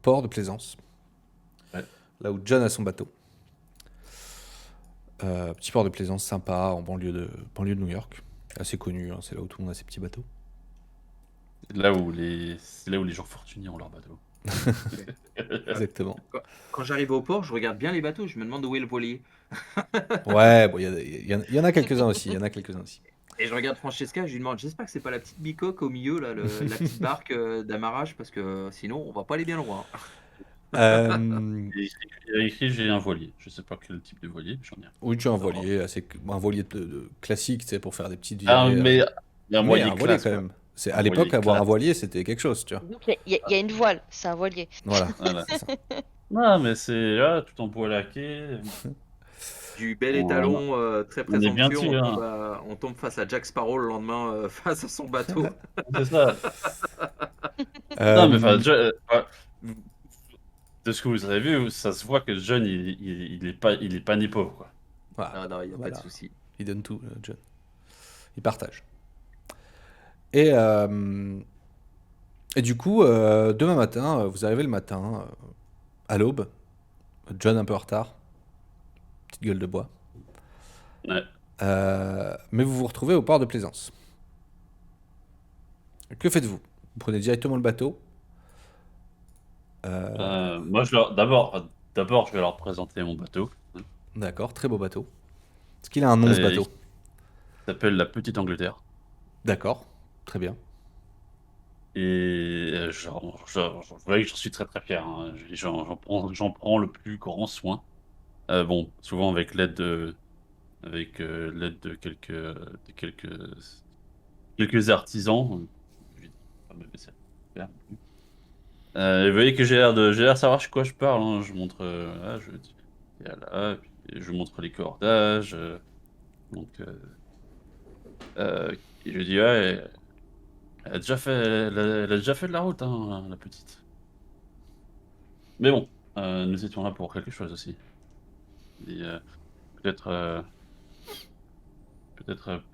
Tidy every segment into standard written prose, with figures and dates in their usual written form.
port de Plaisance, Ouais. là où John a son bateau. Petit port de Plaisance sympa, en banlieue de New York. Assez connu, hein, c'est là où tout le monde a ses petits bateaux. C'est là où les gens fortunés ont leur bateau. Exactement. Quand j'arrive au port, je regarde bien les bateaux, je me demande où est le voilier. Ouais, bon, il y en a quelques-uns aussi. Et je regarde Francesca, je lui demande, j'espère que c'est pas la petite bicoque au milieu, là, la petite barque d'amarrage, parce que sinon, on va pas aller bien loin. Euh, Il a écrit j'ai un voilier. Je sais pas quel type de voilier, mais j'en ai un. oui, tu as Ça va. un voilier classique, tu sais, pour faire des petites Ah, virées. mais il y a un Mais voilier un voilier classe, quand quoi. même. C'est Un à l'époque voilier avoir un classe. voilier, c'était quelque chose, tu vois. Donc il y a une voile, c'est un voilier. Voilà. Voilà. C'est ça. Non, mais c'est tout en bois laqué. Du bel On, étalon très on est bien présomptueux, dessus, hein. on tombe face à Jack Sparrow le lendemain face à son bateau. C'est ça. Euh, Non, mais enfin, de ce que vous avez vu, ça se voit que John, il est pas ni pauvre, quoi. voilà. Ah non, il n'y a pas de Voilà. souci. Il donne tout, John. Il partage. Et du coup, demain matin, vous arrivez le matin, à l'aube. John un peu en retard. Petite gueule de bois. Ouais. Mais vous vous retrouvez au port de Plaisance. Que faites-vous? Vous prenez directement le bateau. Moi, d'abord, je vais leur présenter mon bateau. D'accord, très beau bateau. Est-ce qu'il a un nom, ce Il bateau? s'appelle la Petite Angleterre. D'accord, très bien. Et vous voyez que j'en suis très très fier, hein. J'en prends le plus grand soin. Bon, souvent avec l'aide de quelques artisans. Je vais pas me baisser la pierre non plus. Vous voyez que j'ai l'air de savoir de quoi je parle, hein. Je montre, et là, puis je montre les cordages. Donc, et je dis ouais, elle a déjà fait de la route, hein, la petite. Mais bon, nous étions là pour quelque chose aussi. Et peut-être,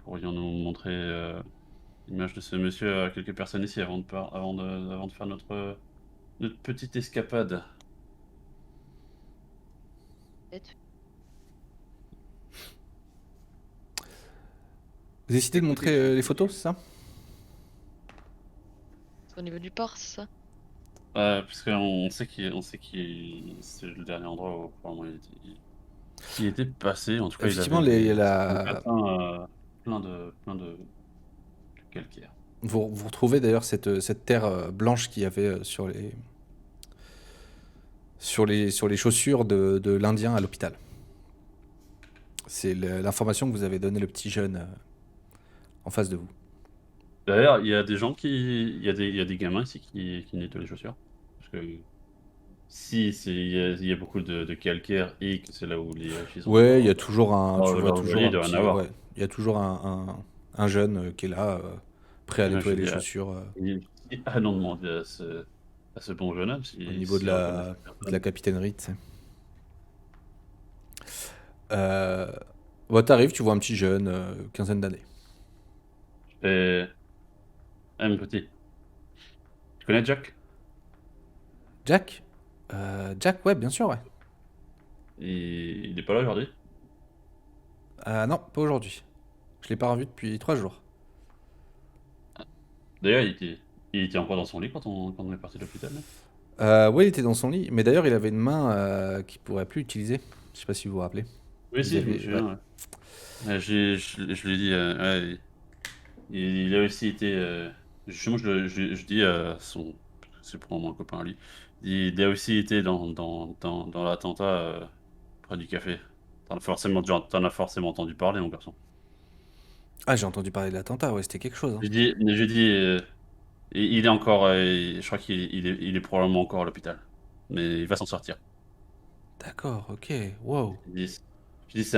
pourrions-nous montrer l'image de ce monsieur à quelques personnes ici avant de faire notre petite escapade. Peut-être. Vous décidez de montrer les photos, c'est ça? Au niveau du port, c'est ça? Parce qu'on sait c'est le dernier endroit où probablement il était passé. En tout cas, Effectivement, il avait la... un patin plein de calcaire. vous retrouvez d'ailleurs cette terre blanche qu'il y avait sur les chaussures de l'Indien à l'hôpital. C'est l'information que vous avez donnée le petit jeune en face de vous. D'ailleurs, il y a il y a des gamins ici qui nettoient les chaussures. Parce que il y a beaucoup de calcaire et que c'est là où les filles ont Ouais, il y a toujours tu vois leur toujours voilier, un il doit en petit, avoir. ouais, il y a toujours un jeune qui est là, prêt à Moi, je nettoyer les dis chaussures à non demander à ce bon jeune homme au niveau de s'il reconnaît cette la personne. capitainerie, tu sais. Bah, t'arrives, tu vois un petit jeune, quinzaine d'années. Et mon petit, tu connais Jack? Jack? Jack, ouais, bien sûr, ouais. Il est pas là aujourd'hui? Non, pas aujourd'hui. Je l'ai pas revu depuis 3 jours. D'ailleurs, il était encore dans son lit quand on est parti de l'hôpital, là? Ouais, il était dans son lit, mais d'ailleurs, il avait une main qu'il pourrait plus utiliser. Je sais pas si vous vous rappelez. Oui, Vous si, je me avez, ouais. souviens, ouais. Je lui ai dit, ouais, il a aussi été. Justement, je dis à son. C'est probablement un copain à lui. Il a aussi été dans l'attentat près du café. T'en as forcément entendu parler, mon garçon. Ah, j'ai entendu parler de l'attentat, ouais, c'était quelque chose, hein. Je dis, il est encore. Je crois qu'il est probablement encore à l'hôpital. Mais il va s'en sortir. D'accord, ok, wow. Je dis,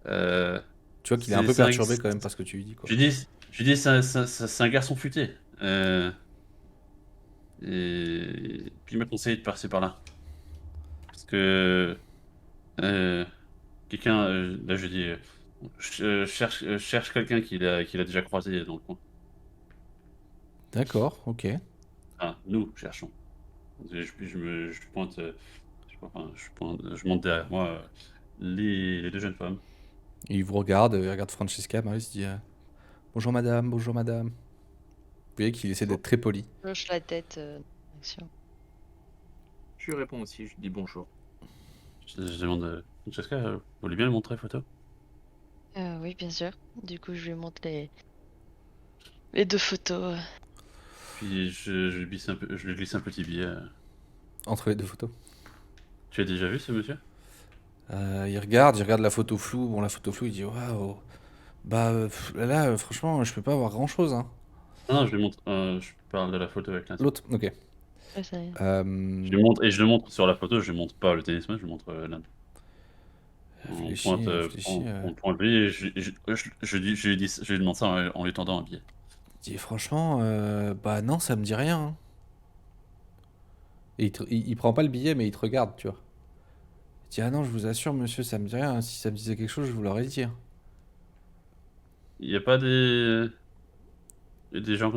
euh, Tu vois qu'il est un peu c'est un, perturbé quand même par ce que tu lui dis, quoi. je dis, c'est un garçon futé. Et puis il m'a conseillé de passer par là. Parce que euh, quelqu'un, là je dis, cherche quelqu'un qu'il a déjà croisé dans le coin. D'accord, ok. Enfin, nous cherchons. Je pointe, je, enfin, je monte derrière moi les deux jeunes femmes. Il vous il regarde Francesca, Marius il se dit bonjour madame, bonjour madame. Vous voyez qu'il essaie d'être très poli. Je hoche la tête. Action. Je lui réponds aussi, je lui dis bonjour. Je demande Francesca, vous voulez bien lui montrer la photo? Oui, bien sûr. Du coup, je lui montre les deux photos. Puis je lui glisse un petit billet. Entre les deux photos. Tu as déjà vu ce monsieur? Il regarde la photo floue. Bon, la photo floue, il dit waouh. Bah là, franchement, je peux pas voir grand chose. Hein. Non, je lui montre. Je parle de la photo avec l'instant. L'autre, ok. Ouais, ça y est. Je lui montre et je le montre sur la photo. Je lui montre pas le tennisman, je lui montre l'Inde. On pointe, Réfléchis. on pointe lui et je lui demande ça en lui tendant un billet. Il dit franchement, bah non, ça me dit rien. Hein. Et il prend pas le billet, mais il te regarde, tu vois. Il dit ah non, je vous assure, monsieur, ça me dit rien. Si ça me disait quelque chose, je vous l'aurais dit. Hein. Il y a pas des gens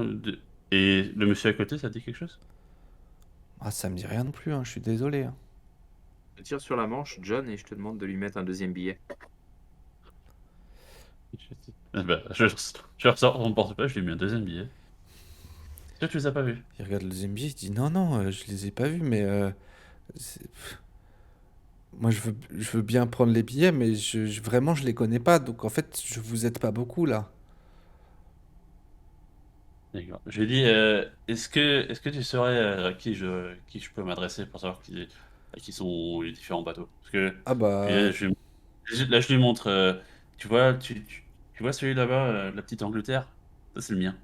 et le monsieur à côté, ça te dit quelque chose? Ah, ça me dit rien non plus. Hein, je suis désolé. Hein. Je tire sur la manche, John, et je te demande de lui mettre un deuxième billet. Bah, je ressors mon portefeuille, je lui mets un deuxième billet. Toi, tu les as pas vus? Il regarde le deuxième billet, il dit non, non, je les ai pas vus, mais moi je veux bien prendre les billets, mais vraiment je les connais pas, donc en fait je vous aide pas beaucoup là. D'accord. Je lui dis, est-ce que tu saurais à qui je peux m'adresser pour savoir à qui sont les différents bateaux? Parce que Ah puis bah, là, je lui montre, tu vois, tu vois celui là-bas, la petite Angleterre? Ça, c'est le mien.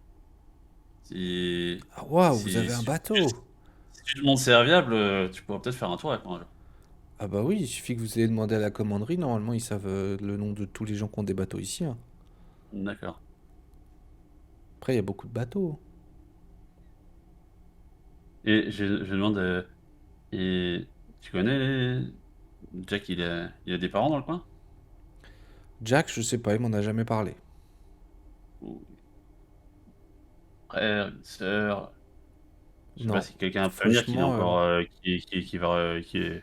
Si, ah waouh, vous si, avez un si, bateau. si tu te montres serviable, tu pourras peut-être faire un tour avec moi. Alors. Ah bah oui, il suffit que vous ayez demandé à la commanderie, normalement ils savent le nom de tous les gens qui ont des bateaux ici. Hein. D'accord. Après il y a beaucoup de bateaux. Et je demande, et tu connais Jack, il a des parents dans le coin? Jack, je sais pas, il m'en a jamais parlé. Ou frère, une sœur? Je sais pas Non, si quelqu'un a prévenir qu'il est franchement, encore, qui va, qu'il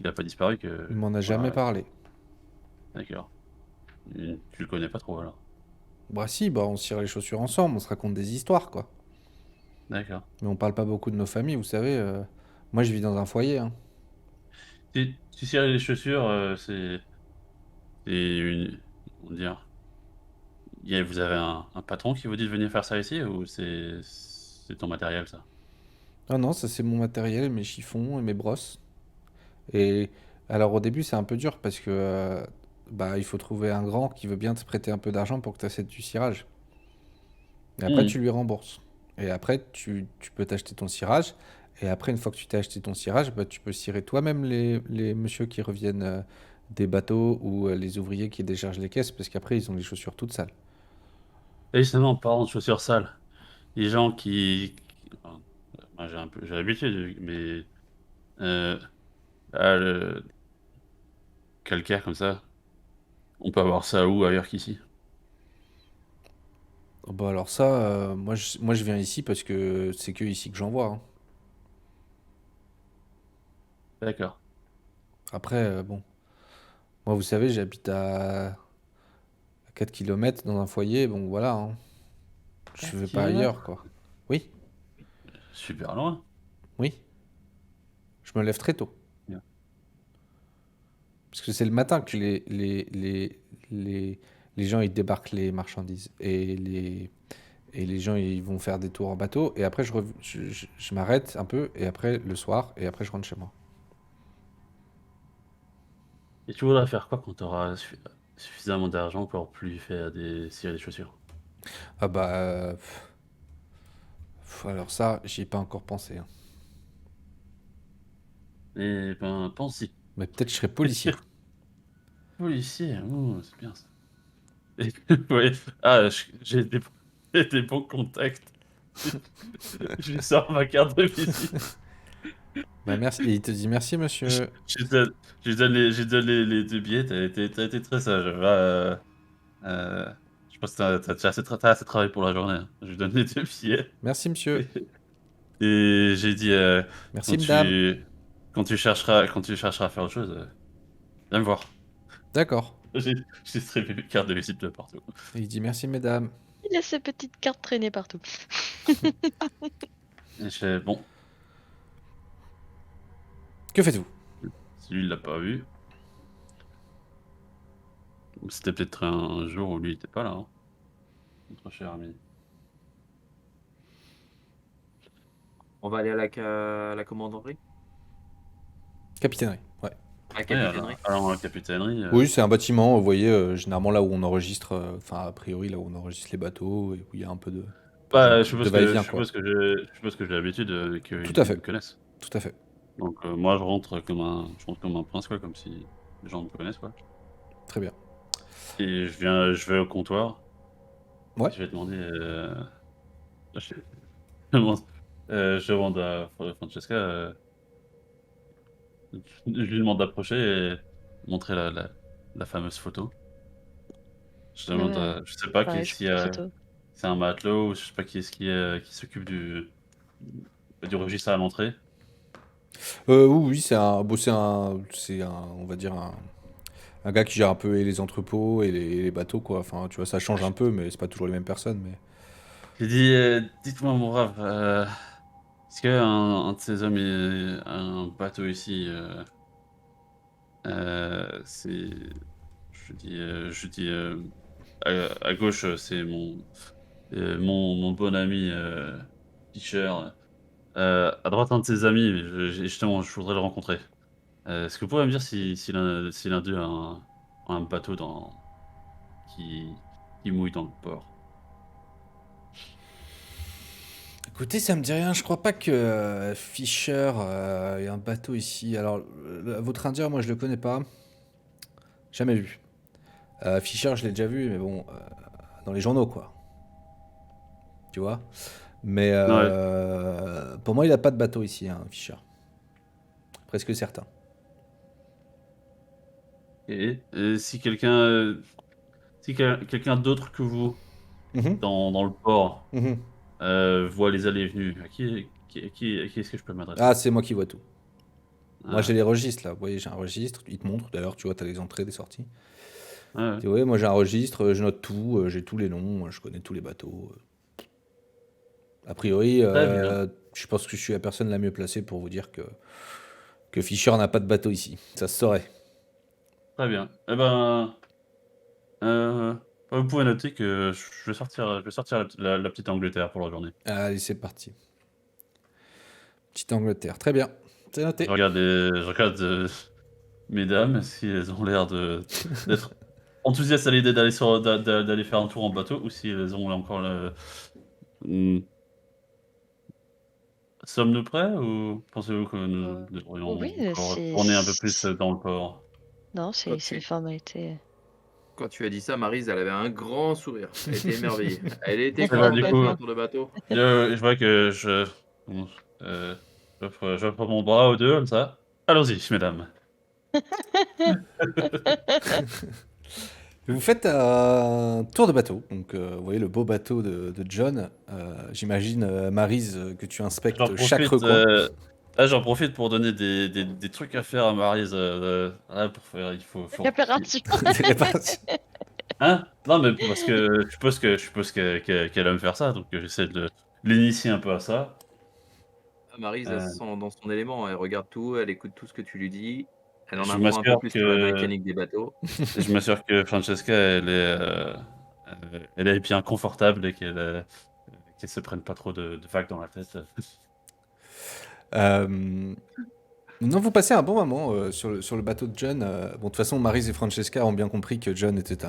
a pas disparu, il que m'en a jamais voilà, parlé. d'accord. Tu le connais pas trop alors. Bah si, bah on se tire les chaussures ensemble, on se raconte des histoires quoi. D'accord. Mais on parle pas beaucoup de nos familles, vous savez. Moi je vis dans un foyer. Hein. Tu cires les chaussures, c'est une, on dire, vous avez un patron qui vous dit de venir faire ça ici ou c'est ton matériel ça? Ah non, ça c'est mon matériel, mes chiffons et mes brosses. Et alors au début c'est un peu dur parce que bah il faut trouver un grand qui veut bien te prêter un peu d'argent pour que tu achètes du cirage. Et après Hmm. tu lui rembourses. Et après tu peux t'acheter ton cirage. Et après une fois que tu t'es acheté ton cirage, bah, tu peux cirer toi-même les messieurs qui reviennent des bateaux ou les ouvriers qui déchargent les caisses parce qu'après ils ont les chaussures toutes sales. Et justement, en parlant de chaussures sales, les gens enfin, moi j'ai l'habitude, mais euh, ah, le calcaire comme ça, on peut avoir ça où ailleurs qu'ici? Oh, bah alors ça, moi je viens ici parce que c'est que ici que j'en vois. Hein. D'accord. Après, bon, moi vous savez, j'habite à 4 kilomètres dans un foyer, bon voilà, hein. Je 4 vais pas ailleurs, kilomètres? quoi. Oui, Super loin. oui, je me lève très tôt. Bien. Parce que c'est le matin que les gens ils débarquent les marchandises. Et les gens ils vont faire des tours en bateau. Et après je m'arrête un peu. Et après le soir. Et après je rentre chez moi. Et tu voudrais faire quoi quand tu auras suffisamment d'argent pour plus faire cirer des chaussures? Ah bah... alors ça, j'y ai pas encore pensé. Hein. Eh ben, pense-y. Mais peut-être je serai policier. Policier, c'est bien ça. Ouais. Ah, j'ai des bons contacts. Je sors ma carte de visite. Bah merci. Et il te dit merci Je, monsieur. je donne les deux billets. T'as été très sage. Euh, je pense que t'as assez travaillé pour la journée. Hein. Je lui donne les deux billets. Merci monsieur. Et j'ai dit, Merci, madame. quand tu chercheras à faire autre chose, viens me voir. D'accord. J'ai distribué mes cartes de visite de partout. Et il dit merci, mesdames. Il a ses petites cartes traînées partout. Et je fais, bon, Que faites-vous? si lui il l'a pas vu, c'était peut-être un jour où lui il était pas là, hein, notre cher ami. On va aller à la commanderie, Capitainerie, ouais. à la Ouais, capitainerie. alors la capitainerie, Oui, c'est un bâtiment, vous voyez, généralement là où on enregistre, enfin, a priori, là où on enregistre les bateaux, et où il y a un peu de bah, de va-et-vient, je quoi. suppose que j'ai l'habitude, Tout qu'ils à me fait, connaissent. tout à fait. Donc moi je rentre comme un prince, quoi, comme si les gens me connaissent, quoi. Très bien. Et je vais au comptoir, Ouais. je vais demander, je demande je demande à Francesca, je lui demande d'approcher et montrer la fameuse photo. Je demande Ouais, je sais pas pareil, qui je si, prends la photo. c'est un matelot ou je sais pas qui est-ce qui s'occupe du registre à l'entrée. Oui, oui, on va dire un gars qui gère un peu les entrepôts et les bateaux, quoi. Enfin, tu vois, ça change un peu, mais c'est pas toujours les mêmes personnes, mais... J'ai dit, «Dites-moi mon brave, est-ce qu'un de ces hommes a un bateau ici?» C'est je dis, à gauche, c'est mon bon ami, Fischer, à droite, un de ses amis, mais justement, je voudrais le rencontrer. Est-ce que vous pourriez me dire si l'un d'eux a un bateau qui qui mouille dans le port? Écoutez, ça me dit rien, je crois pas que Fisher ait un bateau ici. Alors, votre indien, moi, je le connais pas. Jamais vu. Fisher, je l'ai déjà vu, mais bon, dans les journaux, quoi. Tu vois? Mais Ouais. pour moi, il a pas de bateau ici, hein, Fisher. Presque certain. Et si quelqu'un d'autre que vous Mhm, dans le port, mhm. voit les allées et venues, à qui est-ce que je peux m'adresser? Ah, c'est moi qui vois tout. Moi, j'ai Ah, les registres, là. Vous voyez, j'ai un registre. Il te montre, d'ailleurs, tu vois, t'as les entrées, des sorties. ouais, ouais. Tu vois, moi, j'ai un registre, je note tout, j'ai tous les noms, je connais tous les bateaux. A priori, Très bien, je pense que je suis la personne la mieux placée pour vous dire que Fischer n'a pas de bateau ici. Ça se saurait. très bien. Eh ben, heu, vous pouvez noter que je vais sortir la petite Angleterre pour la journée. Allez, c'est parti. Petite Angleterre. Très bien. C'est noté. Je regarde, mesdames, si elles ont l'air d'être enthousiastes à l'idée d'aller faire un tour en bateau ou si elles ont encore le mmh, sommes-nous prêts ou pensez-vous que nous Euh, devrions Oui, encore retourner un peu plus, dans le port? Non, Quand c'est les tu, formalités. quand tu as dit ça, Maryse, elle avait un grand sourire. Elle était émerveillée. Elle était Eh ben, comment du d'aller coup, faire un tour de bateau? je vois que comment, heu, j'offre mon bras aux 2 comme ça. Allons-y, mesdames. Vous faites un tour de bateau. Donc, vous voyez le beau bateau de John. J'imagine, Maryse, que tu J'en inspectes chaque profite, recoin. j'en profite pour donner des trucs à faire à Maryse, là, pour faire Réparation. Des réparations. hein? Non, mais parce que je suppose qu'elle aime faire ça, donc j'essaie de l'initier un peu à ça. Ah, Maryse, elle se Heu, sent dans son élément. Elle regarde tout, elle écoute tout ce que tu lui dis. Elle en je apprend un peu m'assure plus sur la que mécanique des bateaux. Francesca, elle est bien confortable et qu'elle se prenne pas trop de vagues dans la tête. Euh, Non, vous passez un bon moment sur le bateau de John. Bon, de toute façon, Maryse et Francesca ont bien compris que John était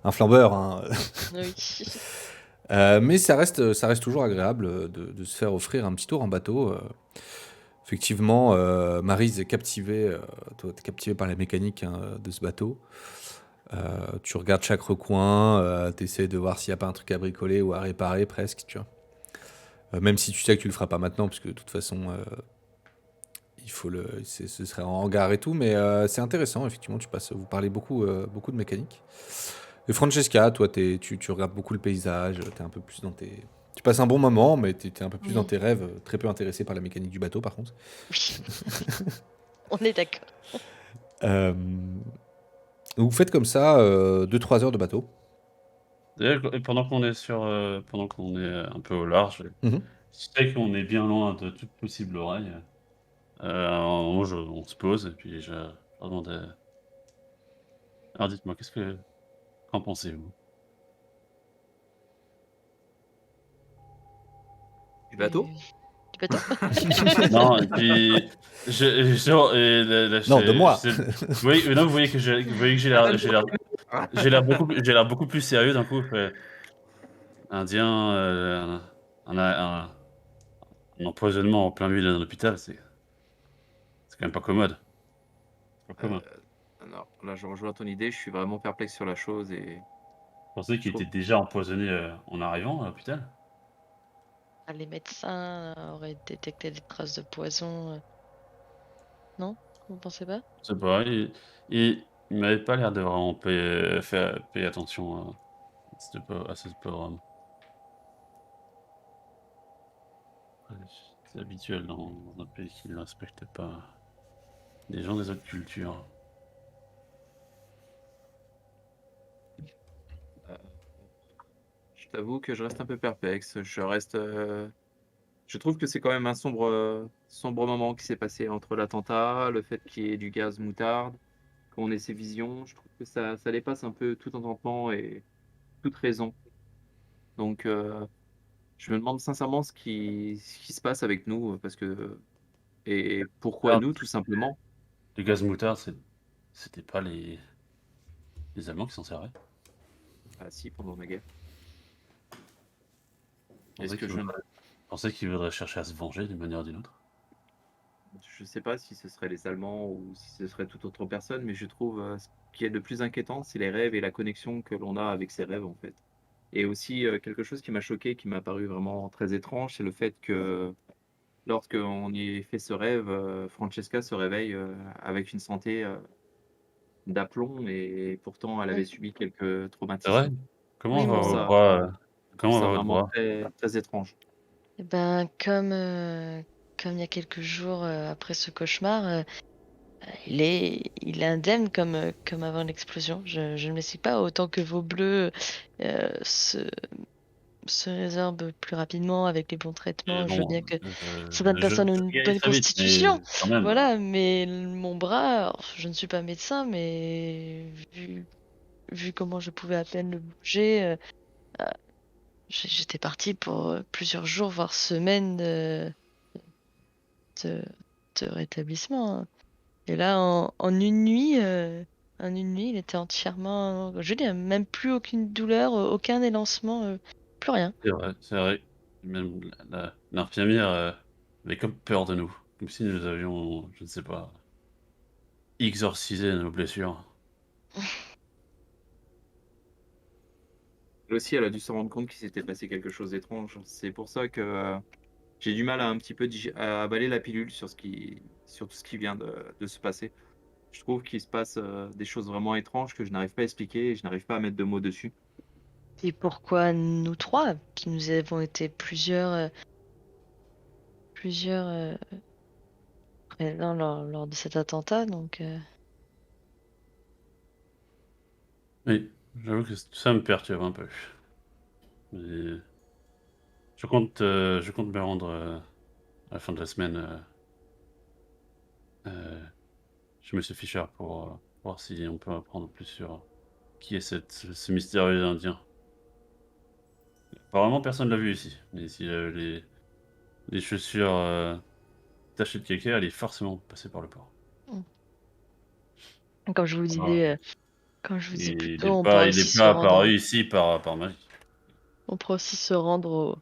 un flambeur, hein. Oui. Mais ça reste toujours agréable de se faire offrir un petit tour en bateau. Effectivement, Maryse est captivée, toi, t'es captivé par la mécanique, hein, de ce bateau. Tu regardes chaque recoin, tu essaies de voir s'il n'y a pas un truc à bricoler ou à réparer presque, tu vois. Même si tu sais que tu le feras pas maintenant, parce que de toute façon, ce serait en hangar et tout, mais c'est intéressant, effectivement, vous parlez beaucoup, beaucoup de mécanique. Et Francesca, toi, tu regardes beaucoup le paysage, t'es un peu plus Tu passes un bon moment, mais t'es un peu plus dans Oui, tes rêves, très peu intéressé par la mécanique du bateau, par contre. oui, on est d'accord. Euh, donc vous faites comme ça 2-3 heures de bateau. D'ailleurs, pendant qu'on est un peu au large, Mhm. je sais qu'on est bien loin de toute possible oreille. À un moment, on se pose et puis je leur demandais: «Alors dites-moi, qu'en pensez-vous?» Du bateau? Du, du bateau? Non, et puis genre et là Non, de moi. oui, mais non, vous voyez que Ah, donne-moi j'ai l'air beaucoup plus sérieux d'un coup, je fais: «Indien, un empoisonnement en plein milieu d'un hôpital, c'est quand même pas commode, c'est pas commun». non, là, je rejoins ton idée, je suis vraiment perplexe sur la chose et Vous pensez je qu'il trouve était déjà empoisonné, en arrivant à l'hôpital? Les médecins auraient détecté des traces de poison. Non? Vous pensez pas? Je sais pas, il m'avait pas l'air de vraiment payer attention à ce pauvre homme. Ouais, c'est habituel dans un pays qui ne respecte pas les gens des autres cultures. heu, je t'avoue que je reste un peu perplexe. Je trouve que c'est quand même un sombre moment qui s'est passé entre l'attentat, le fait qu'il y ait du gaz moutarde, qu'on ait ces visions. Je trouve que ça dépasse un peu tout entendement et toute raison. Donc je me demande sincèrement ce qui se passe avec nous, parce que et pourquoi Ah, nous, tout simplement? le gaz moutarde, c'était pas les Allemands qui s'en servaient? Ah si, pendant la guerre. Je Est-ce pensais que qu'ils voudraient chercher à se venger d'une manière ou d'une autre. je sais pas si ce serait les Allemands ou si ce serait toute autre personne, mais je trouve, ce qui est le plus inquiétant, c'est les rêves et la connexion que l'on a avec ces rêves, en fait. Et aussi, quelque chose qui m'a choqué, qui m'a paru vraiment très étrange, c'est le fait que lorsqu'on y fait ce rêve, Francesca se réveille, avec une santé, d'aplomb et pourtant elle avait Oui. subi quelques C'est vrai? traumatismes. Oui, Je trouve mon. ça je trouve Comment ça va votre vraiment bras? très, très étrange. Eh ben, comme il y a quelques jours après ce cauchemar, il est indemne comme avant l'explosion. Je ne m'explique pas autant que vos bleus euh, se, se résorbent plus rapidement avec les bons traitements. Je veux Bon, bien que certaines personnes ont je une guéris bonne très vite, mais constitution, quand même, voilà, mais mon bras, alors, je ne suis pas médecin, mais vu comment je pouvais à peine le bouger, j'étais partie pour plusieurs jours, voire semaines de, de rétablissement, hein. Et là, en une nuit, il était entièrement, je dis, même plus aucune douleur, aucun élancement, plus rien. c'est vrai. Même l'infirmière, avait comme peur de nous, comme si nous avions, je ne sais pas, exorcisé nos blessures. Elle aussi, elle a dû se rendre compte qu'il s'était passé quelque chose d'étrange. C'est pour ça que, j'ai du mal à un petit peu à avaler la pilule sur tout ce qui vient de se passer. Je trouve qu'il se passe, des choses vraiment étranges que je n'arrive pas à expliquer et je n'arrive pas à mettre de mots dessus. Et pourquoi nous trois, qui nous avons été plusieurs présents lors de cet attentat, donc Oui, j'avoue que ça me perturbe un peu. Mais je compte me rendre, à la fin de la semaine, chez Monsieur Fischer pour, voir si on peut apprendre plus sur qui est ce mystérieux indien. Apparemment personne l'a vu ici, mais s'il a les chaussures, tachées de caca, elle est forcément passée par le port. comme je vous Ah. disais, comme je vous disais plus Et tôt, on pourra il aussi est se pas rendre, apparu ici par magie. on pourra aussi se rendre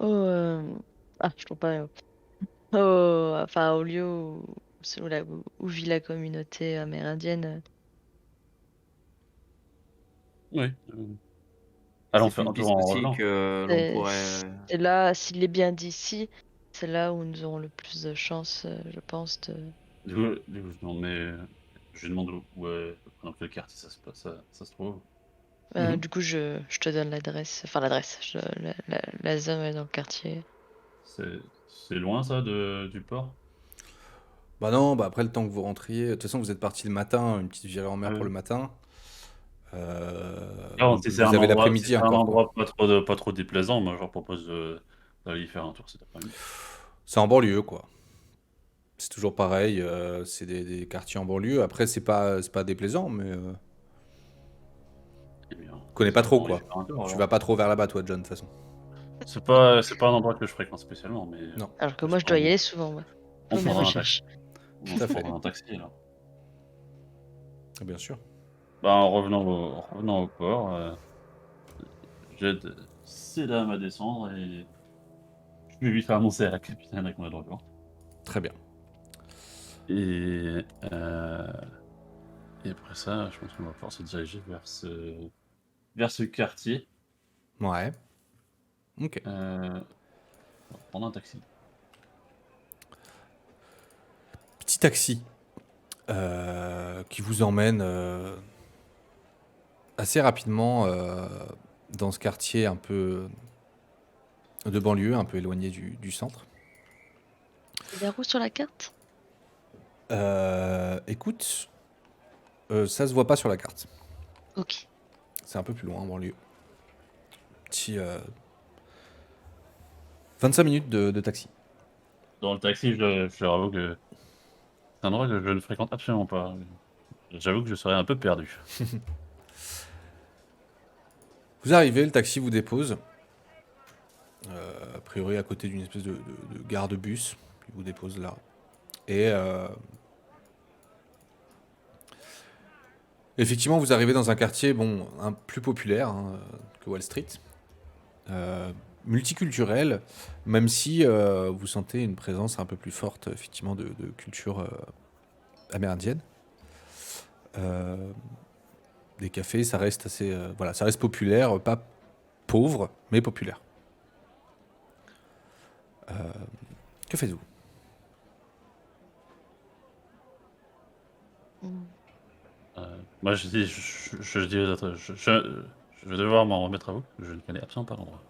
je trouve pas, enfin au lieu où vit la communauté amérindienne. Oui, allons C'est faire une un tour piste en aussi revenant. que l'on pourrait, C'est là, s'il est bien d'ici, c'est là où nous aurons le plus de chances, je pense, de. Je demande, mais je lui demande dans quel quartier ça se trouve. Mhm. Du coup, je te donne l'adresse, enfin l'adresse, la zone est dans le quartier. C'est loin ça du port? Bah non, bah après le temps que vous rentriez, de toute façon vous êtes parti le matin, une petite virée en mer Ah pour oui. le matin. Non, si Vous avez c'est l'après-midi un encore quoi. endroit pas trop déplaisant, moi je leur propose d'aller y faire un tour cet après-midi. C'est en banlieue quoi. C'est toujours pareil, c'est des quartiers en banlieue. Après c'est pas déplaisant, mais Eh bien, connais pas ça, trop on va y quoi. faire un tour Tu alors. vas pas trop vers là-bas toi John de toute façon. C'est pas un endroit que je fréquente spécialement, mais Non, Alors que je moi, je dois y prends- aller souvent, moi. on Pour mes prendra un taxi. recherches. On tout à fait. prendra un taxi alors. Bien sûr. Bah, en revenant au port, j'aide ces dames à descendre et je vais vite faire annoncer à la capitaine qu'on est de retour. Très bien. Et, et après ça, je pense qu'on va pouvoir se diriger vers ce quartier. Ouais. Ok. On va prendre un taxi. Petit taxi qui vous emmène assez rapidement dans ce quartier un peu de banlieue, un peu éloigné du centre. Il y a où sur la carte? Écoute, ça se voit pas sur la carte. Ok. C'est un peu plus loin en banlieue. Petit 25 minutes de taxi. Dans le taxi, je leur avoue que c'est un endroit que je ne fréquente absolument pas. J'avoue que je serais un peu perdu. Vous arrivez, le taxi vous dépose. A priori à côté d'une espèce de gare de bus. Il vous dépose là. Et effectivement, vous arrivez dans un quartier bon, un plus populaire hein, que Wall Street. Multiculturel, même si vous sentez une présence un peu plus forte effectivement de culture amérindienne. Des cafés, ça reste assez, voilà, ça reste populaire, pas pauvre, mais populaire. Que faites-vous? Mm. Moi, je dis aux autres, je vais devoir m'en remettre à vous. Je ne connais absolument pas l'endroit.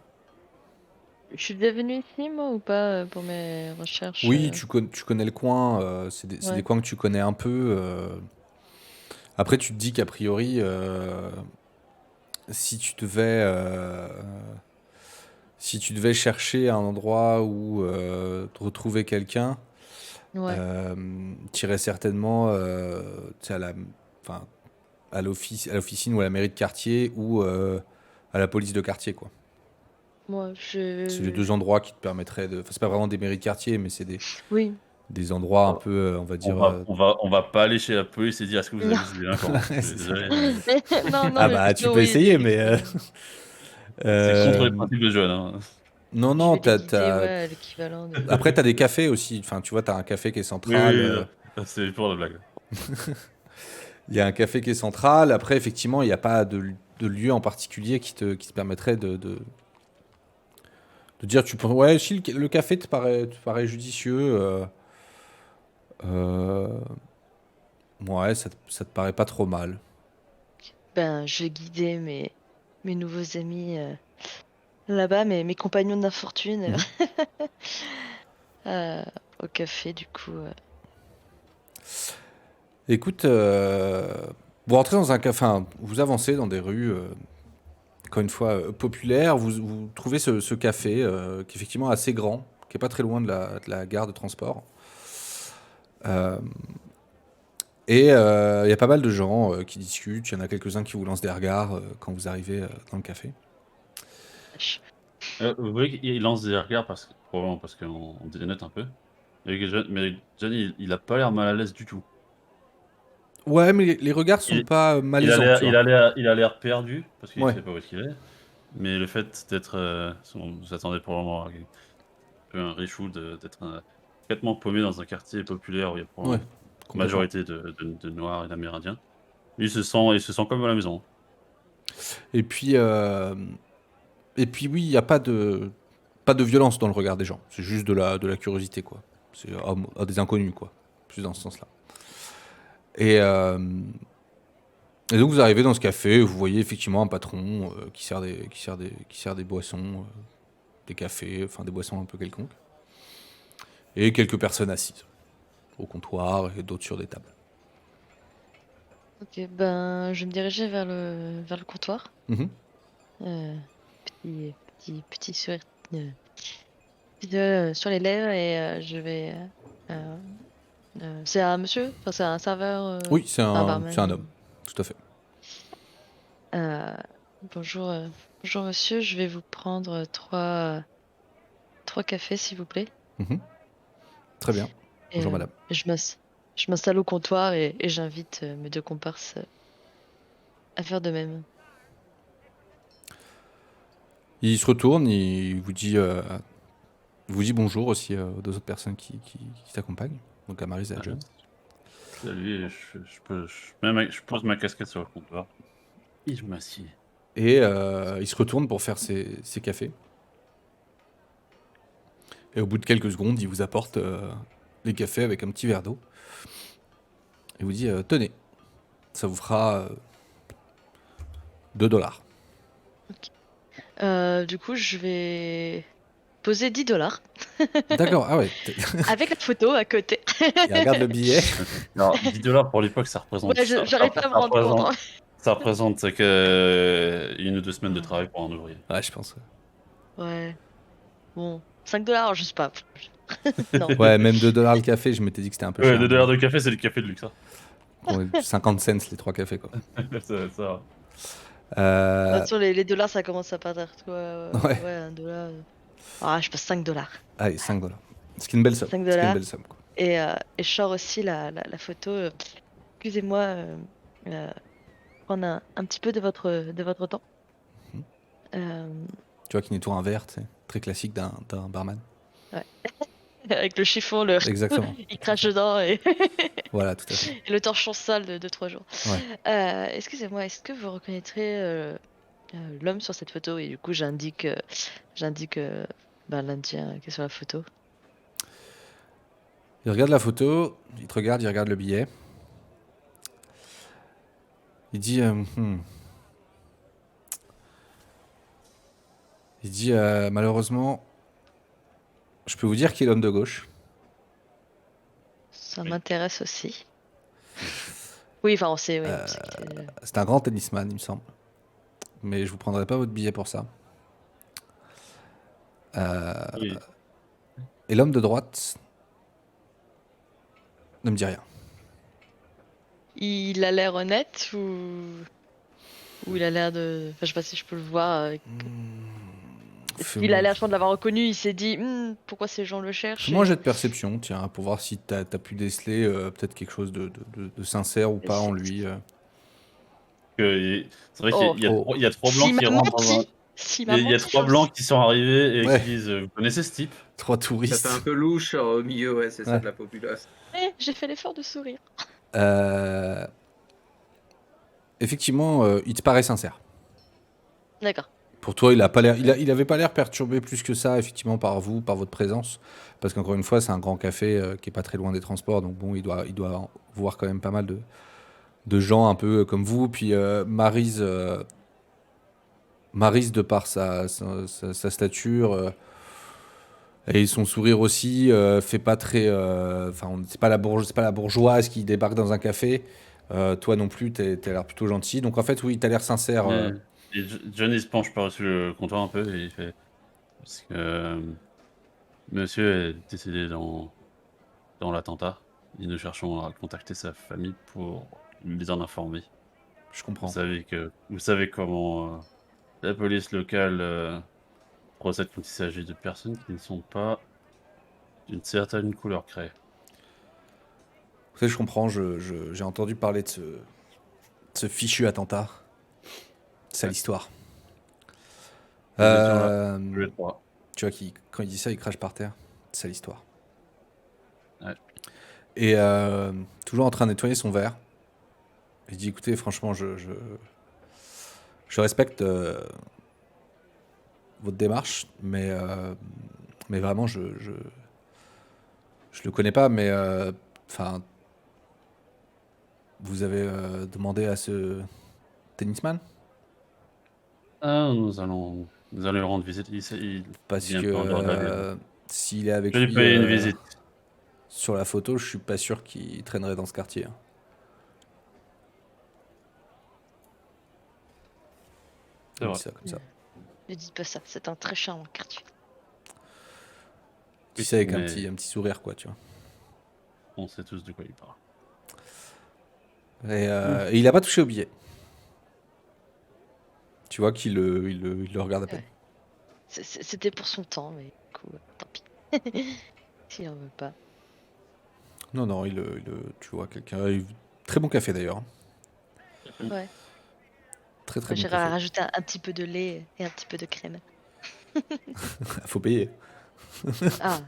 Je suis déjà venue ici, moi, ou pas, pour mes recherches Oui, tu connais le coin, c'est des Ouais. coins que tu connais un peu. Après, tu te dis qu'a priori, si tu devais, si tu devais chercher un endroit où retrouver quelqu'un, Ouais. tu irais certainement tu sais, enfin, à l'officine ou à la mairie de quartier ou à la police de quartier, quoi. Moi, C'est les deux endroits qui te permettraient de. Enfin, c'est pas vraiment des mairies de quartier, mais c'est Oui. des endroits un Oh, peu, on va dire. on va pas aller chez la police et dire est-ce que vous avez Non. vu ce délinquant? Je suis C'est ça. désolé, Non, non, Ah mais bah, tu plutôt, peux oui, essayer, mais. c'est contre les euh, principes de jeunes. Hein. Non, je non, vais les guider, ouais, à l'équivalent de... Après, t'as des cafés aussi. Enfin, tu vois, t'as un café qui est Oui, central. oui, non, c'est pour la blague. Il y a un café qui est central. Après, effectivement, il n'y a pas de lieu en particulier qui te permettrait de dire, ouais, si le café te paraît judicieux. Euh, ouais, ça te paraît pas trop mal. Ben, je vais guider mes nouveaux amis là-bas, mes compagnons d'infortune Mhm. euh, au café, du coup. Écoute, vous rentrez dans un café, enfin, vous avancez dans des rues, encore une fois, populaires. Vous trouvez ce café qui est effectivement assez grand, qui est pas très loin de la gare de transport. Euh, et il y a pas mal de gens qui discutent. Il y en a quelques-uns qui vous lancent des regards quand vous arrivez dans le café. Vache. Vous voyez qu'il lance des regards probablement parce qu'on dénote un peu. Mais Johnny, il a pas l'air mal à l'aise du tout. Ouais, mais les regards sont Il, pas malaisants, tu vois. il a l'air perdu parce qu'il Ouais. sait pas où est-ce qu'il est. Mais le fait d'être, on s'attendait probablement à un peu un richoux, d'être complètement paumé dans un quartier populaire où il y a Ouais, probablement une complètement. majorité de Noirs et d'Amérindiens. Il se sent comme à la maison. Et puis, oui, il n'y a pas de violence dans le regard des gens. C'est juste de la curiosité, quoi. C'est à des inconnus, quoi. Plus dans ce sens-là. Et Et donc vous arrivez dans ce café, vous voyez effectivement un patron qui sert des boissons, des cafés, enfin des boissons un peu quelconques. Et quelques personnes assises au comptoir et d'autres sur des tables. Ok, ben je vais me diriger vers le comptoir. Mhm. Euh, petit sourire sur les lèvres et je vais. Euh, c'est un monsieur? Enfin, c'est un serveur, Oui, un c'est un barman. homme, tout à fait. Euh, bonjour, bonjour monsieur, je vais vous prendre trois cafés s'il vous plaît. Mhm. Très bien. Et Bonjour madame. je m'installe au comptoir et j'invite mes deux comparses à faire de même. Il se retourne, il vous dit bonjour aussi aux deux autres personnes qui t'accompagnent, donc à Maryse et à John. Salut, je pose ma casquette sur le comptoir. Et je m'assieds. Et il se retourne pour faire ses cafés. Et au bout de quelques secondes, il vous apporte les cafés avec un petit verre d'eau. Et vous dit tenez, ça vous fera $2. Du coup, je vais poser $10 D'accord, ah ouais. avec la photo à côté. Il regarde le billet. Alors, $10 pour l'époque, ça représente. Ouais, j'arrive pas à me rendre compte. Hein. Ça représente que 1 ou 2 semaines de travail pour un ouvrier. Ouais, je pense. Ouais, bon, $5, je sais pas. Non. Ouais, même $2 le café, je m'étais dit que c'était un peu Ouais, cher. $2 de café, c'est le café de luxe. Hein. Bon, 50 cents les 3 cafés, quoi. Ça. De toute Euh, façon, les dollars, ça commence à partir. Ouais. Ouais, $1. Ah, je passe $5. Allez, $5. Ce qui est une belle somme. 5 Ce qui est une dollars. belle somme, quoi. Et je sors aussi la photo. Excusez-moi, euh, prendre un petit peu de votre temps. Mhm. Euh, Tu vois qu'il nettoie un verre, tu sais, très classique d'un barman. ouais. Avec le chiffon, Exactement. il crache dedans et, Voilà, tout à fait. et le torchon sale de 3 jours. Ouais. Excusez-moi, est-ce que vous reconnaîtrez l'homme sur cette photo? Et du coup, j'indique l'Indien qui est sur la photo. Il regarde la photo, il te regarde, il regarde le billet. Il dit Il dit malheureusement, je peux vous dire qu'il est l'homme de gauche. Ça Oui. m'intéresse aussi. Oui, enfin, on sait que c'est. C'est un grand tennisman, il me semble. Mais je vous prendrai pas votre billet pour ça. Oui. Et l'homme de droite ne me dit rien. Il a l'air honnête ou il a l'air de. Enfin, je sais pas si je peux le voir. Il a l'air, je pense, de l'avoir reconnu. Il s'est dit pourquoi ces gens le cherchent. Fais-moi un jet de perception, tiens, pour voir si t'as pu déceler peut-être quelque chose de sincère ou pas en lui. C'est vrai Oh. qu'il y a 3 S'il blancs qui m'a rentrent dans un. menti, s'il Il m'a y a menti, 3 blancs qui sont arrivés et Ouais. qui disent vous connaissez ce type? 3 Ça touristes. fait un peu louche au milieu, ouais, c'est ça Ouais. de la populace. j'ai fait l'effort de sourire. Euh, Effectivement, il te paraît sincère. D'accord. Pour toi, il a pas l'air, il avait pas l'air perturbé plus que ça, effectivement, par vous, par votre présence, parce qu'encore une fois, c'est un grand café qui est pas très loin des transports, donc bon, il doit voir quand même pas mal de gens un peu comme vous. Puis Maryse, de par sa stature et son sourire aussi, fait pas très, enfin, c'est pas la bourgeoise qui débarque dans un café. Toi non plus, t'as l'air plutôt gentil. Donc en fait, oui, t'as l'air sincère. Et John, il se penche par-dessus le comptoir un peu et il fait parce que monsieur est décédé dans l'attentat et nous cherchons à contacter sa famille pour les en informer. Je comprends. Vous savez comment la police locale procède quand il s'agit de personnes qui ne sont pas d'une certaine couleur craie. Vous savez, je comprends. J'ai entendu parler de ce fichu attentat. C'est Ouais. l'histoire. Nous étions là, tous les 3. Tu vois, quand il dit ça, il crache par terre. C'est l'histoire. Ouais. Et toujours en train de nettoyer son verre. Il dit écoutez, franchement, je respecte votre démarche, mais vraiment, je le connais pas, mais enfin, vous avez demandé à ce tennisman? Ah, nous allons lui rendre visite. Il Parce vient que pas en dehors de la ville. s'il est avec Je vais lui lui payer une visite. sur la photo, je suis pas sûr qu'il traînerait dans ce quartier, hein. C'est Je vrai. dis ça comme ça. Ne dites pas ça, c'est un très charmant quartier. Tu Oui, sais, avec mais un petit sourire, quoi, tu vois. on sait tous de quoi il parle. Et il a pas touché au billet. Tu vois il le regarde à peine. Ouais. C'était pour son temps, mais du coup, tant pis. S'il en veut pas. Non, non, tu vois, très bon café d'ailleurs, hein. Ouais. Très très bon J'irai café. rajouter un petit peu de lait et un petit peu de crème. Faut payer. Ah,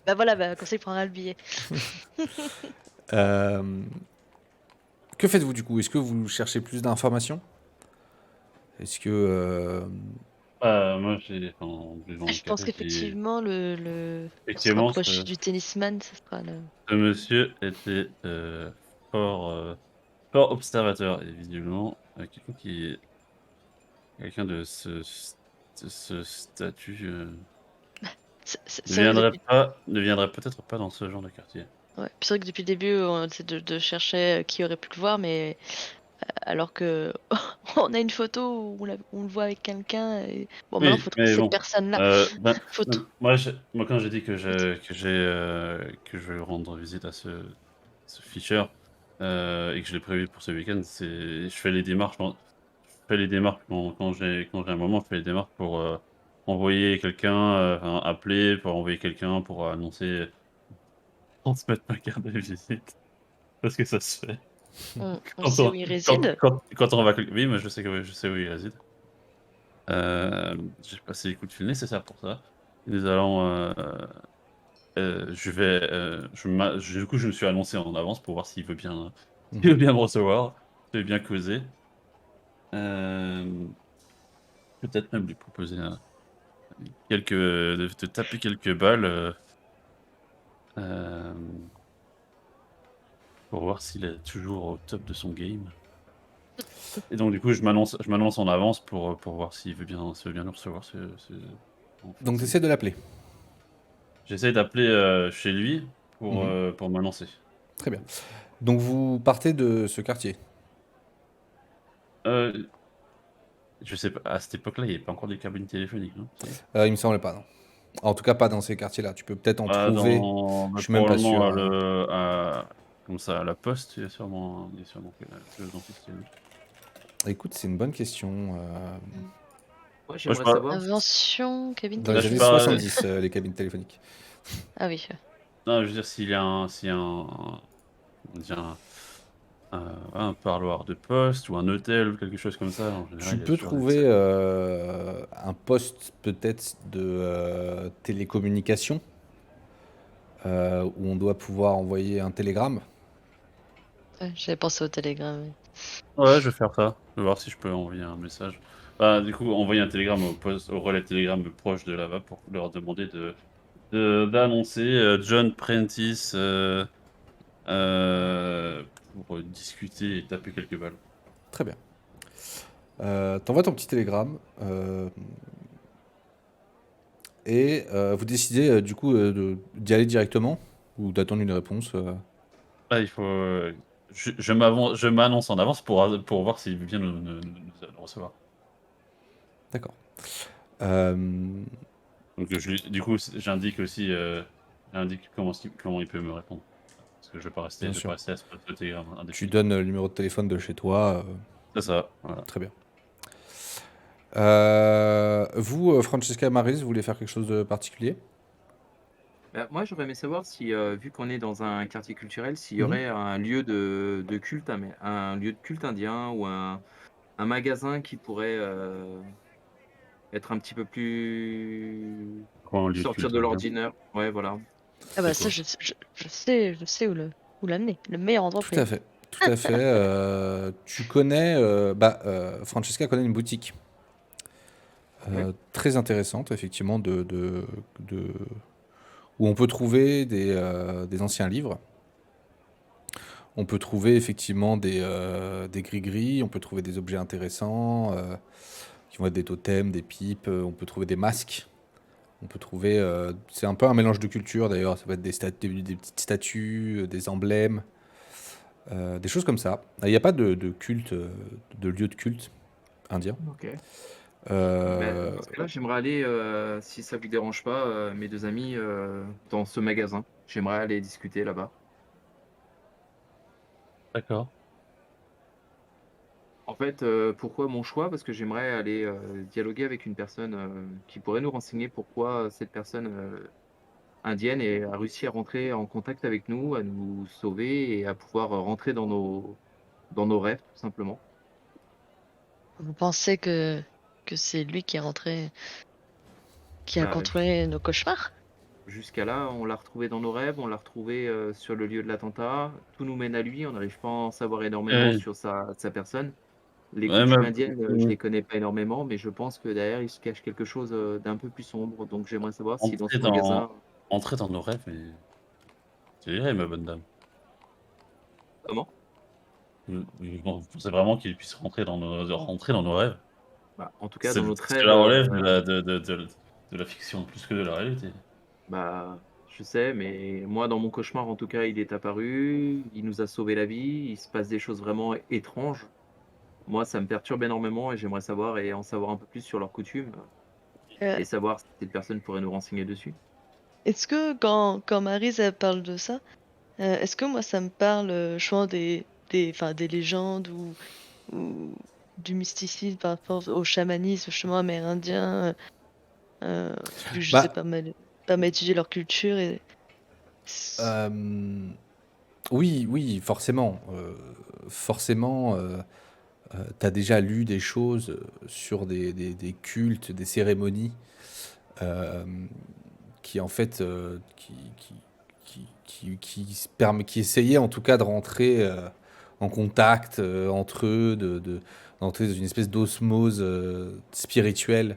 bah voilà, bah, comme ça il prendra le billet. Euh, Que faites-vous du coup? Est-ce que vous cherchez plus d'informations? Est-ce que Moi, en buvant Ah, le je pense café, qu'effectivement, se effectivement, rapprocher du tennisman, ce sera le. ce monsieur était fort, fort observateur et visiblement quelqu'un de ce statut C'est vrai que depuis. ne viendrait peut-être pas dans ce genre de quartier. Ouais. Puis c'est vrai que depuis le début, on essaie de chercher qui aurait pu le voir, mais alors que on a une photo où on le voit avec quelqu'un. Bon, maintenant, il Oui, faut trouver mais cette bon, personne-là. ben, Photo. moi quand j'ai dit que je vais rendre visite à ce Fischer, et que je l'ai prévu pour ce week-end, je fais les démarches quand j'ai un moment, je fais les démarches pour, envoyer quelqu'un, enfin appeler, pour envoyer quelqu'un pour annoncer, transmettre ma carte de visite. Parce que ça se fait. On Quand sait où on il réside. quand on va oui, moi je sais où il réside. J'ai passé les coups de fil nécessaires pour ça. Nous allons, je vais, du coup, je me suis annoncé en avance pour voir s'il veut bien me recevoir, s'il veut bien causer. Hem, Peut-être même lui proposer de taper quelques balles, hem, pour voir s'il est toujours au top de son game. Et donc du coup, je m'annonce en avance pour voir s'il veut bien nous recevoir en donc tu physique. essaies de l'appeler? J'essaie d'appeler, chez lui Mhm. pour m'annoncer. Très bien. Donc vous partez de ce quartier. Heu, je sais pas, à cette époque-là, il y avait pas encore des cabines téléphoniques, non? Si? Il me semble pas, non. En tout cas, pas dans ces quartiers-là. Tu peux peut-être en trouver. Je suis même pas sûr, Probablement hein. comme ça, à la poste, il y a sûrement quelque chose dans ce style. Écoute, c'est une bonne question. Moi, Moi, je j'aimerais parle savoir. Invention, cabine Dans là, les je années téléphonique. parle 70, les cabines téléphoniques. Ah oui. non, je veux dire, s'il y a on dirait un parloir de poste ou un hôtel ou quelque chose comme ça, en Tu général, il y a peux toujours des trouver salles. un poste peut-être de télécommunication où on doit pouvoir envoyer un télégramme. Ouais, j'avais pensé au télégramme. Oui. Ouais, je vais faire ça. Je vais voir si je peux envoyer un message. Bah, du coup, envoyer un télégramme au relais Telegram proche de là-bas pour leur demander d'annoncer, John Prentice, pour discuter et taper quelques balles. Très bien. T'envoies ton petit télégramme et vous décidez du coup d'y aller directement ou d'attendre une réponse. Là, il faut, je m'annonce en avance pour voir s'il veut bien nous recevoir. D'accord. Euh, Donc, du coup, j'indique aussi, j'indique comment il peut me répondre. Parce que Bien je vais pas sûr. rester à ce poste de télégramme Tu indéfini. donnes le numéro de téléphone de chez toi. C'est ça, voilà. Très bien. Vous, Francesca Maris, vous voulez faire quelque chose de particulier? Bah, moi, j'aurais aimé savoir si, vu qu'on est dans un quartier culturel, s'il y Mhm. aurait un lieu de culte, un lieu de culte indien ou un magasin qui pourrait être un petit peu plus Quoi, un lieu de sortir culte de indien? l'ordinaire. Ouais, voilà. Ah bah C'est ça, quoi? je sais où l'amener. Le meilleur endroit pour Tout y à aller. fait. Tout à fait. Tu connais, Francesca connaît une boutique Ouais. très intéressante, effectivement, où on peut trouver des anciens livres. On peut trouver effectivement des gris-gris, on peut trouver des objets intéressants qui vont être des totems, des pipes, on peut trouver des masques. On peut trouver. C'est un peu un mélange de cultures d'ailleurs. Ça va être des petites statues, des emblèmes, des choses comme ça. Il n'y a pas de culte, de lieu de culte indien. Ok. Euh, Dans ce cas-là, j'aimerais aller, si ça vous dérange pas, mes deux amis, dans ce magasin. J'aimerais aller discuter là-bas. D'accord. En fait, pourquoi mon choix? Parce que j'aimerais aller dialoguer avec une personne qui pourrait nous renseigner pourquoi cette personne indienne a réussi à rentrer en contact avec nous, à nous sauver et à pouvoir rentrer dans nos rêves, tout simplement. Vous pensez que c'est lui qui est rentré, qui a Bah, contrôlé nos cauchemars? jusqu'à là, on l'a retrouvé dans nos rêves, on l'a retrouvé sur le lieu de l'attentat. Tout nous mène à lui, on n'arrive pas à en savoir énormément Ouais, sur sa personne. Les ouais, coutumes indiennes, je les connais pas énormément, mais je pense que derrière, il se cache quelque chose d'un peu plus sombre. Donc j'aimerais savoir si dans entrer ce dans, magasin... entrer dans nos rêves, et c'est vrai, ma bonne dame. Comment? Vous pensez vraiment qu'il puisse rentrer dans nos rêves? Bah, en tout cas, C'est, dans notre rêve, cela relève de la fiction plus que de la réalité. bah, je sais, mais moi, dans mon cauchemar, en tout cas, il est apparu, il nous a sauvé la vie, il se passe des choses vraiment étranges. Moi, ça me perturbe énormément et j'aimerais savoir et en savoir un peu plus sur leurs coutumes Euh, et savoir si cette personne pourrait nous renseigner dessus. Est-ce que quand Maryse elle parle de ça, est-ce que moi ça me parle, je pense enfin, des légendes ou du mysticisme par rapport au chamanisme justement amérindien, vu que je sais Bah, pas mal étudier leur culture et euh, oui, oui, forcément. Forcément, t'as déjà lu des choses sur des cultes, des cérémonies euh, qui en fait qui essayaient en tout cas de rentrer en contact entre eux, d'entrer dans une espèce d'osmose spirituelle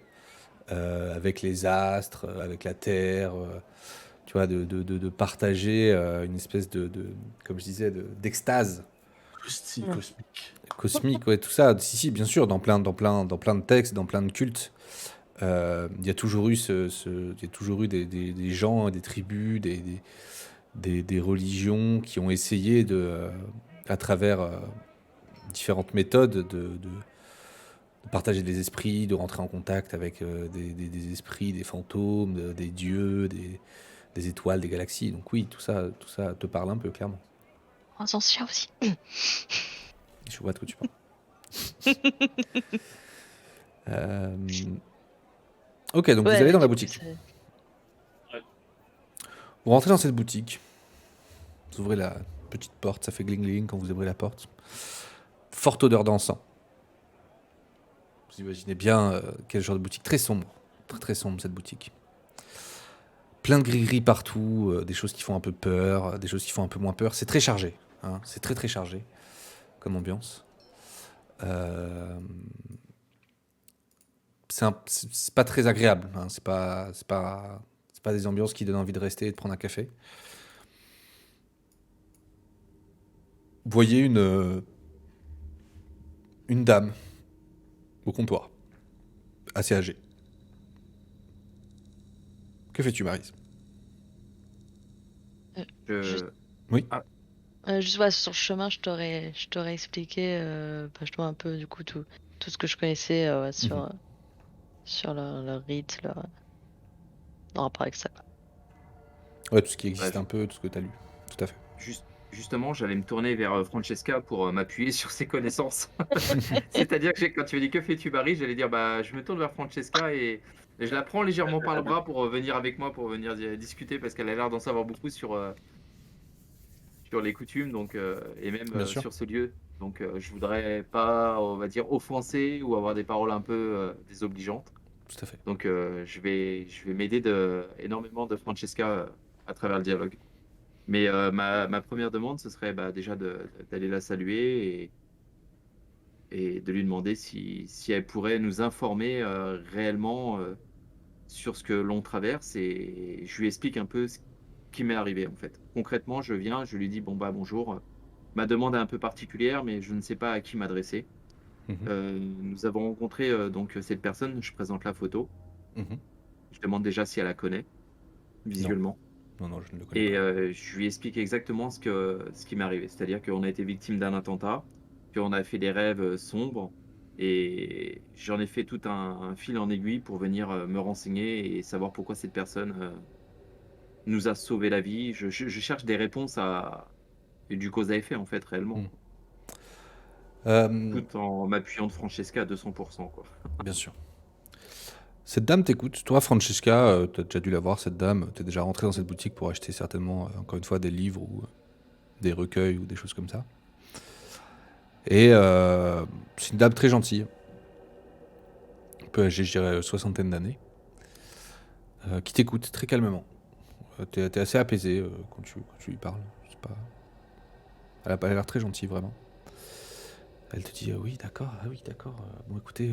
avec les astres, avec la terre, tu vois, de partager une espèce comme je disais, d'extase Hmm. Cosmique. cosmique, ouais, tout ça. Si, si, bien sûr, dans plein de textes, dans plein de cultes. Il y a toujours eu il y a toujours eu des gens, des tribus, des religions qui ont essayé à travers différentes méthodes, de partager des esprits, de rentrer en contact avec des esprits, des fantômes, des dieux, des étoiles, des galaxies. Donc oui, tout ça te parle un peu, clairement. aux anciens aussi. Je vois de quoi tu parles. Euh, Ok, donc vous Ouais, allez ouais, dans la du coup, boutique. c'est... Ouais. Vous rentrez dans cette boutique. Vous ouvrez la petite porte, ça fait gling gling quand vous ouvrez la porte. Forte odeur d'encens. Vous imaginez bien quel genre de boutique. Très sombre. Très très sombre cette boutique. Plein de gris-gris partout, des choses qui font un peu peur, des choses qui font un peu moins peur. C'est très chargé. Hein, c'est très très chargé comme ambiance. Euh, c'est pas très agréable. Hein, c'est pas des ambiances qui donnent envie de rester et de prendre un café. Vous voyez une dame au comptoir, assez âgée. Que fais-tu, Maryse? Juste, Je... Oui. Ah, juste ouais, sur le chemin, je t'aurais expliqué justement un peu du coup tout ce que je connaissais Mhm. sur leur rite, en rapport avec ça. Ouais, tout ce qui bah, existe un peu, tout ce que tu as lu. Tout à fait. justement, j'allais me tourner vers Francesca pour m'appuyer sur ses connaissances. C'est-à-dire que quand tu m'as dit que fais-tu Barry, j'allais dire bah je me tourne vers Francesca et je la prends légèrement par le bras pour venir avec moi pour venir discuter parce qu'elle a l'air d'en savoir beaucoup sur les coutumes donc et même Bien sûr. sur ce lieu. Donc je voudrais pas on va dire offenser ou avoir des paroles un peu désobligeantes. Tout à fait. Donc je vais m'aider énormément de Francesca à travers le dialogue. Mais ma première demande, ce serait bah, déjà d'aller la saluer et de lui demander si elle pourrait nous informer réellement sur ce que l'on traverse. Et je lui explique un peu ce qui m'est arrivé en fait. Concrètement, je viens, je lui dis bon bah bonjour, Ma demande est un peu particulière, mais je ne sais pas à qui m'adresser. Nous avons rencontré donc cette personne, je présente la photo. Mhm. Je demande déjà si elle la connaît Non, visuellement. non, non, je ne le connais Et pas. je lui explique exactement ce qui m'est arrivé. C'est-à-dire qu'on a été victime d'un attentat, qu'on a fait des rêves sombres, et j'en ai fait tout un fil en aiguille pour venir me renseigner et savoir pourquoi cette personne nous a sauvé la vie. Je cherche des réponses à du cause à effet, en fait, réellement, Mm. quoi. Euh, Tout en m'appuyant de Francesca à 200%, quoi. Bien sûr. Cette dame t'écoute. Toi, Francesca, t'as déjà dû la voir, cette dame. T'es déjà rentré dans cette boutique pour acheter certainement, encore une fois, des livres ou des recueils ou des choses comme ça. Et c'est une dame très gentille, un peu âgée, je dirais, soixantaine d'années, qui t'écoute très calmement. T'es assez apaisé quand tu lui parles. C'est pas... Elle a pas l'air très gentille, vraiment. Elle te dit oui, d'accord, ah oui, d'accord. Bon, écoutez,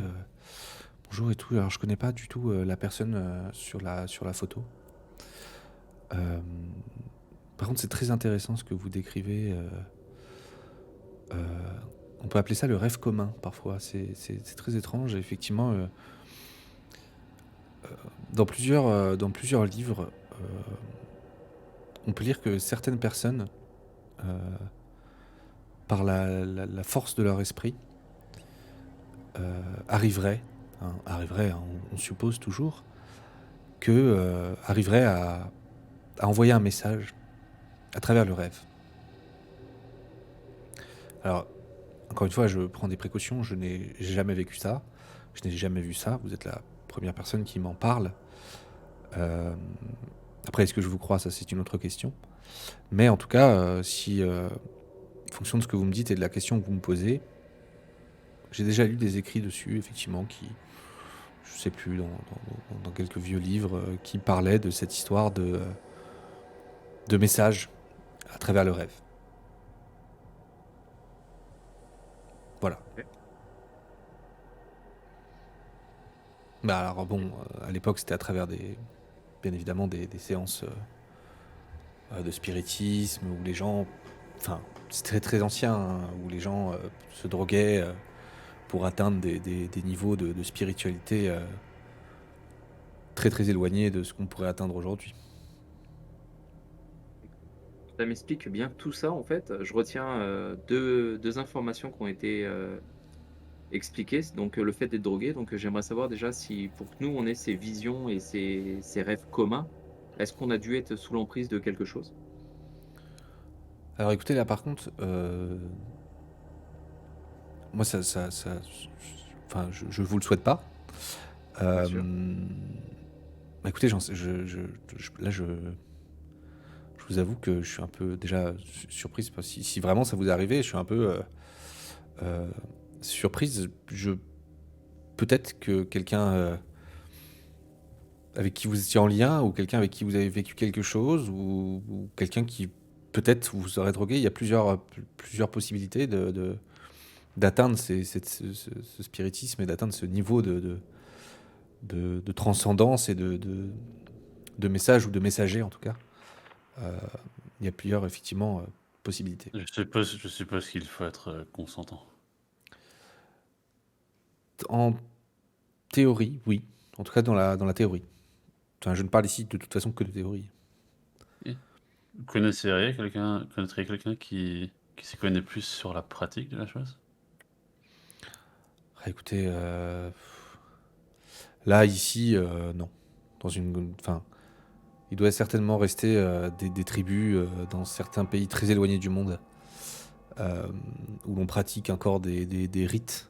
bonjour et tout. Alors, je connais pas du tout la personne sur la photo. Euh, Par contre, c'est très intéressant ce que vous décrivez. On peut appeler ça le rêve commun, parfois. C'est très étrange. Et effectivement, dans plusieurs livres, on peut lire que certaines personnes, euh, par la force de leur esprit, arriveraient, hein, on suppose toujours, arriveraient à envoyer un message à travers le rêve. Alors, encore une fois, je prends des précautions, je n'ai jamais vécu ça, je n'ai jamais vu ça, vous êtes la première personne qui m'en parle. Euh, Après, est-ce que je vous crois, ça c'est une autre question. Mais en tout cas, si, en fonction de ce que vous me dites et de la question que vous me posez, j'ai déjà lu des écrits dessus, effectivement, qui, je sais plus, dans quelques vieux livres, qui parlaient de cette histoire de messages à travers le rêve. Voilà. Ok. Bah alors bon, à l'époque c'était à travers bien évidemment des séances de spiritisme où les gens, enfin c'est très très ancien, hein, où les gens se droguaient pour atteindre des niveaux de spiritualité très très éloignés de ce qu'on pourrait atteindre aujourd'hui. Ça m'explique bien tout ça, en fait. Je retiens deux informations qui ont été expliquées. Donc, le fait d'être drogué. Donc, j'aimerais savoir déjà si, pour que nous, on ait ces visions et ces rêves communs, est-ce qu'on a dû être sous l'emprise de quelque chose? Alors écoutez là par contre, moi enfin je vous le souhaite pas. Bien Euh, sûr. Bah, écoutez, là je vous avoue que je suis un peu déjà surprise. Parce que si vraiment ça vous est arrivé, je suis un peu euh, surprise. Peut-être que quelqu'un avec qui vous étiez en lien, ou quelqu'un avec qui vous avez vécu quelque chose, ou quelqu'un qui peut-être vous aurait drogué. Il y a plusieurs possibilités d'atteindre ce spiritisme et d'atteindre ce niveau de transcendance et de message ou de messager en tout cas. Euh, il y a plusieurs effectivement possibilités. Je suppose qu'il faut être consentant. En théorie, oui. En tout cas dans la théorie. Enfin, je ne parle ici de toute façon que de théorie. Et vous connaîtriez quelqu'un qui s'y connaît plus sur la pratique de la chose? Ah, écoutez, là ici, non. Enfin, il doit certainement rester des tribus dans certains pays très éloignés du monde euh, où l'on pratique encore des rites.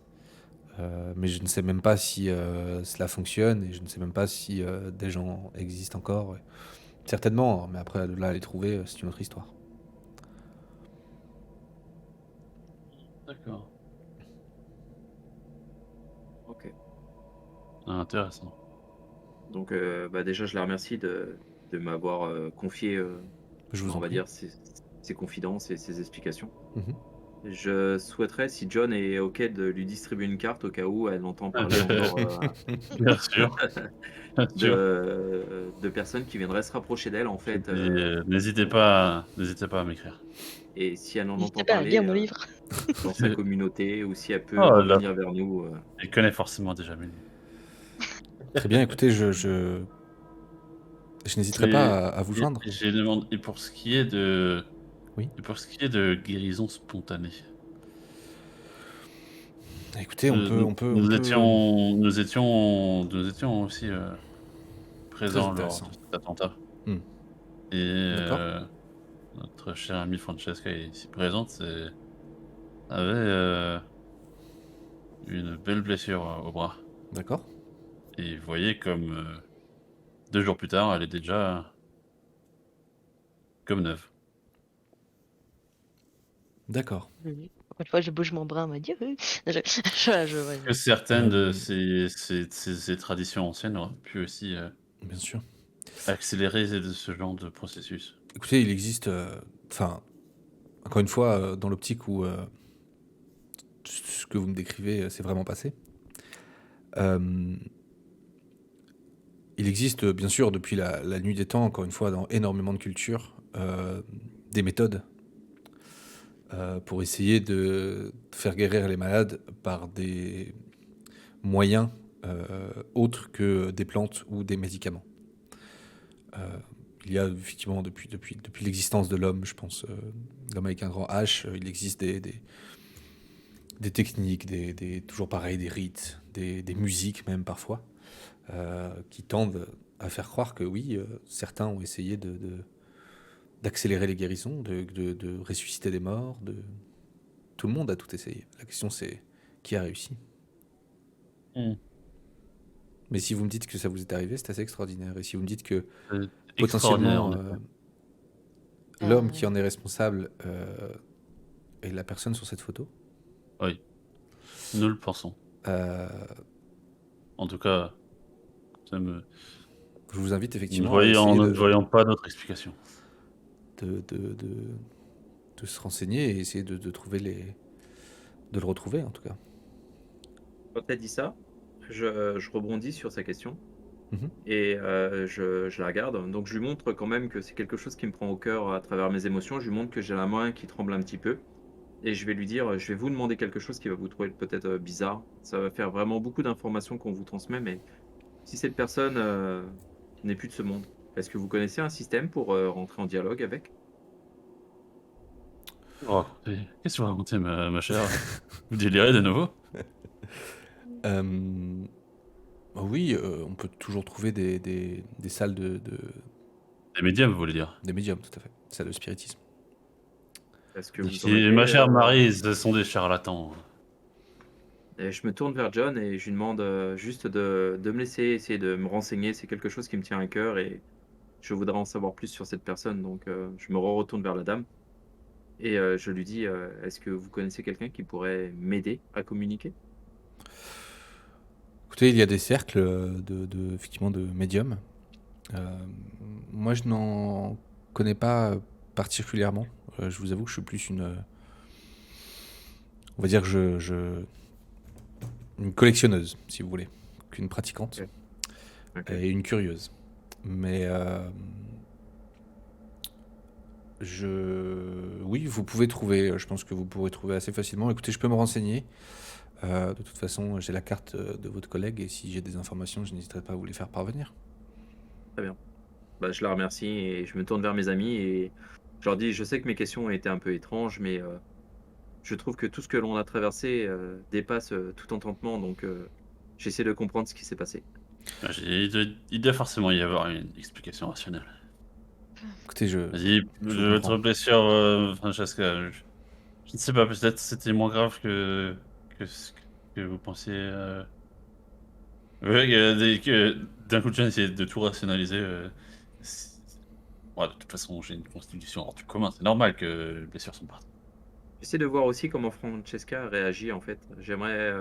Mais je ne sais même pas si cela fonctionne, et je ne sais même pas si des gens existent encore. Ouais. Certainement, hein, mais après, de là à les trouver, c'est une autre histoire. D'accord. Ok. Ah, intéressant. Donc, bah, déjà, je la remercie de m'avoir confié, Je vous on en va prie. dire, ses confidences et ses explications. Mhm. Je souhaiterais, si John est OK, de lui distribuer une carte au cas où elle entend parler encore Bien sûr, bien sûr. de personnes qui viendraient se rapprocher d'elle, en Je fait. dis, n'hésitez pas à m'écrire. Et si elle en N'hésitez entend pas à lire parler mon livre. dans sa communauté ou si elle peut Oh là, revenir vers nous. il connaît forcément déjà Mélie. Très bien, écoutez, je n'hésiterai Mais pas à vous joindre. j'ai demandé, et pour ce qui est de Oui. guérison spontanée, Écoutez, nous étions aussi Très présents lors de intéressant. cet attentat. Hmm. Et D'accord. notre chère amie Francesca ici présente avait une belle blessure au bras. D'accord. Et vous voyez comme 2 jours plus tard, elle est déjà comme neuve. D'accord. Encore une fois, je bouge mon bras, on m'a dit oui. Ouais. Que certaines de Euh, ces traditions anciennes auraient pu aussi Bien sûr. accélérer ce genre de processus. Écoutez, il existe, enfin, encore une fois, dans l'optique où ce que vous me décrivez s'est vraiment passé. Euh, il existe, bien sûr, depuis la nuit des temps, encore une fois, dans énormément de cultures, des méthodes pour essayer de faire guérir les malades par des moyens autres que des plantes ou des médicaments. Il y a effectivement, depuis l'existence de l'homme, je pense, l'homme avec un grand H, il existe des techniques, toujours pareil, des rites, des musiques même parfois, qui tendent à faire croire que oui, certains ont essayé d'accélérer les guérisons, de ressusciter des morts. Tout le monde a tout essayé. La question c'est qui a réussi. Mmh. Mais si vous me dites que ça vous est arrivé, c'est assez extraordinaire. Et si vous me dites que C'est extraordinaire en potentiellement effet. l'homme qui en est responsable est la personne sur cette photo, Oui, nous le pensons. euh, En tout cas, ça me je vous invite nous effectivement à essayer ne voyons pas d'autre explication. de, de, de- de se renseigner et essayer de trouver de le retrouver en tout cas. Quand tu as dit ça, je rebondis sur sa question Mhm. et je la regarde. Donc je lui montre quand même que c'est quelque chose qui me prend au cœur à travers mes émotions. Je lui montre que j'ai la main qui tremble un petit peu et je vais lui dire, je vais vous demander quelque chose qui va vous trouver peut-être bizarre. Ça va faire vraiment beaucoup d'informations qu'on vous transmet, mais si cette personne n'est plus de ce monde, est-ce que vous connaissez un système pour rentrer en dialogue avec? Vous racontez Qu'est-ce que vous racontez, ma chère? Vous délirez de nouveau? Euh, oui, on peut toujours trouver des salles Des médiums, vous voulez dire? des médiums, tout à fait. Salles de spiritisme. Est-ce que vous en Ici, avez ma chère Marie, ce sont des charlatans. Et je me tourne vers John et je lui demande juste de me laisser essayer de me renseigner. C'est quelque chose qui me tient à cœur et je voudrais en savoir plus sur cette personne. Donc, je me retourne vers la dame et je lui dis, est-ce que vous connaissez quelqu'un qui pourrait m'aider à communiquer? Écoutez, il y a des cercles effectivement de médiums. Euh, Moi, je n'en connais pas particulièrement. Je vous avoue que je suis plus on va dire que une collectionneuse, si vous voulez, qu'une pratiquante Ok. Ok. et une curieuse. Mais oui, vous pouvez trouver. Je pense que vous pourrez trouver assez facilement. Écoutez, je peux me renseigner. De toute façon, j'ai la carte de votre collègue et si j'ai des informations, je n'hésiterai pas à vous les faire parvenir. Très bien. Bah, je la remercie et je me tourne vers mes amis et je leur dis, je sais que mes questions ont été un peu étranges, mais je trouve que tout ce que l'on a traversé dépasse tout entendement. Donc, j'essaie de comprendre ce qui s'est passé. Il doit forcément y avoir une explication rationnelle. Écoutez, Vas-y, je vous votre comprends. blessure, Francesca, je ne sais pas, peut-être c'était moins grave que ce que vous pensiez. Ouais, d'un coup de jeune, essayer de tout rationaliser. Ouais, de toute façon, j'ai une constitution hors du commun. C'est normal que les blessures sont parties. J'essaie de voir aussi comment Francesca réagit en fait. J'aimerais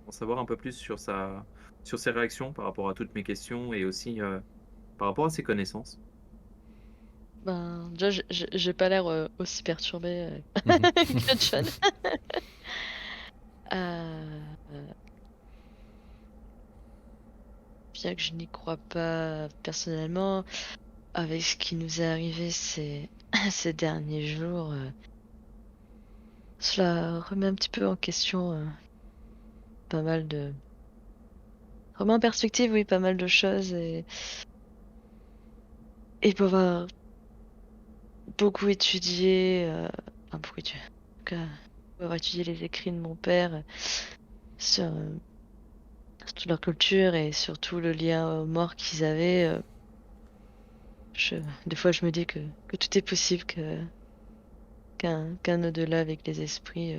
en savoir un peu plus sur ses réactions par rapport à toutes mes questions et aussi par rapport à ses connaissances. Ben, déjà, j'ai pas l'air aussi perturbée Mhm. que John. Euh, Bien que je n'y crois pas personnellement, avec ce qui nous est arrivé ces derniers jours, cela remet un petit peu en question pas mal de... Remet en perspective, oui, pas mal de choses et pour avoir beaucoup étudié, enfin beaucoup étudié, en tout cas, pour avoir étudié les écrits de mon père sur, sur toute leur culture et surtout le lien aux morts qu'ils avaient, des fois je me dis que tout est possible, qu'un au-delà avec les esprits,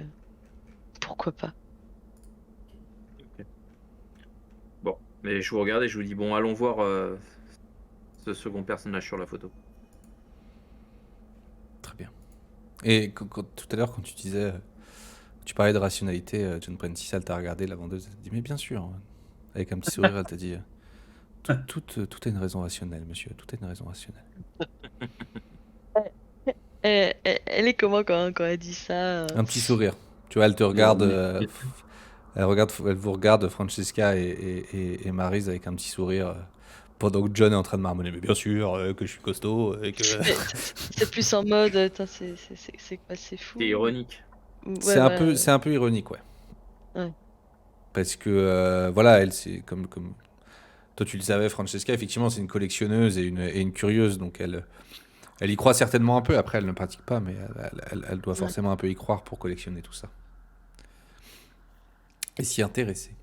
pourquoi pas. Ok. Bon, mais je vous regarde et je vous dis, bon, allons voir ce second personnage sur la photo. Très bien. Et tout à l'heure, quand tu disais, tu parlais de rationalité, John Prentice, elle t'a regardé, la vendeuse, elle t'a dit, mais bien sûr. Avec un petit sourire, elle t'a dit, tout a une raison rationnelle, monsieur, tout a une raison rationnelle. Elle est comment quand elle dit ça Un petit sourire. Tu vois, elle te regarde, elle vous regarde, Francesca et Maryse, avec un petit sourire, pendant que John est en train de marmonner, mais bien sûr, que je suis costaud, et que... Mais c'est plus en mode, attends, c'est quoi, c'est fou? C'est ironique. Ouais, voilà. C'est un peu ironique, ouais. Ouais. Parce que, voilà, elle, c'est comme... Toi, tu le savais, Francesca, effectivement, c'est une collectionneuse et une curieuse, donc elle y croit certainement un peu. Après, elle ne pratique pas, mais elle doit Ouais. forcément un peu y croire pour collectionner tout ça. Et s'y intéresser.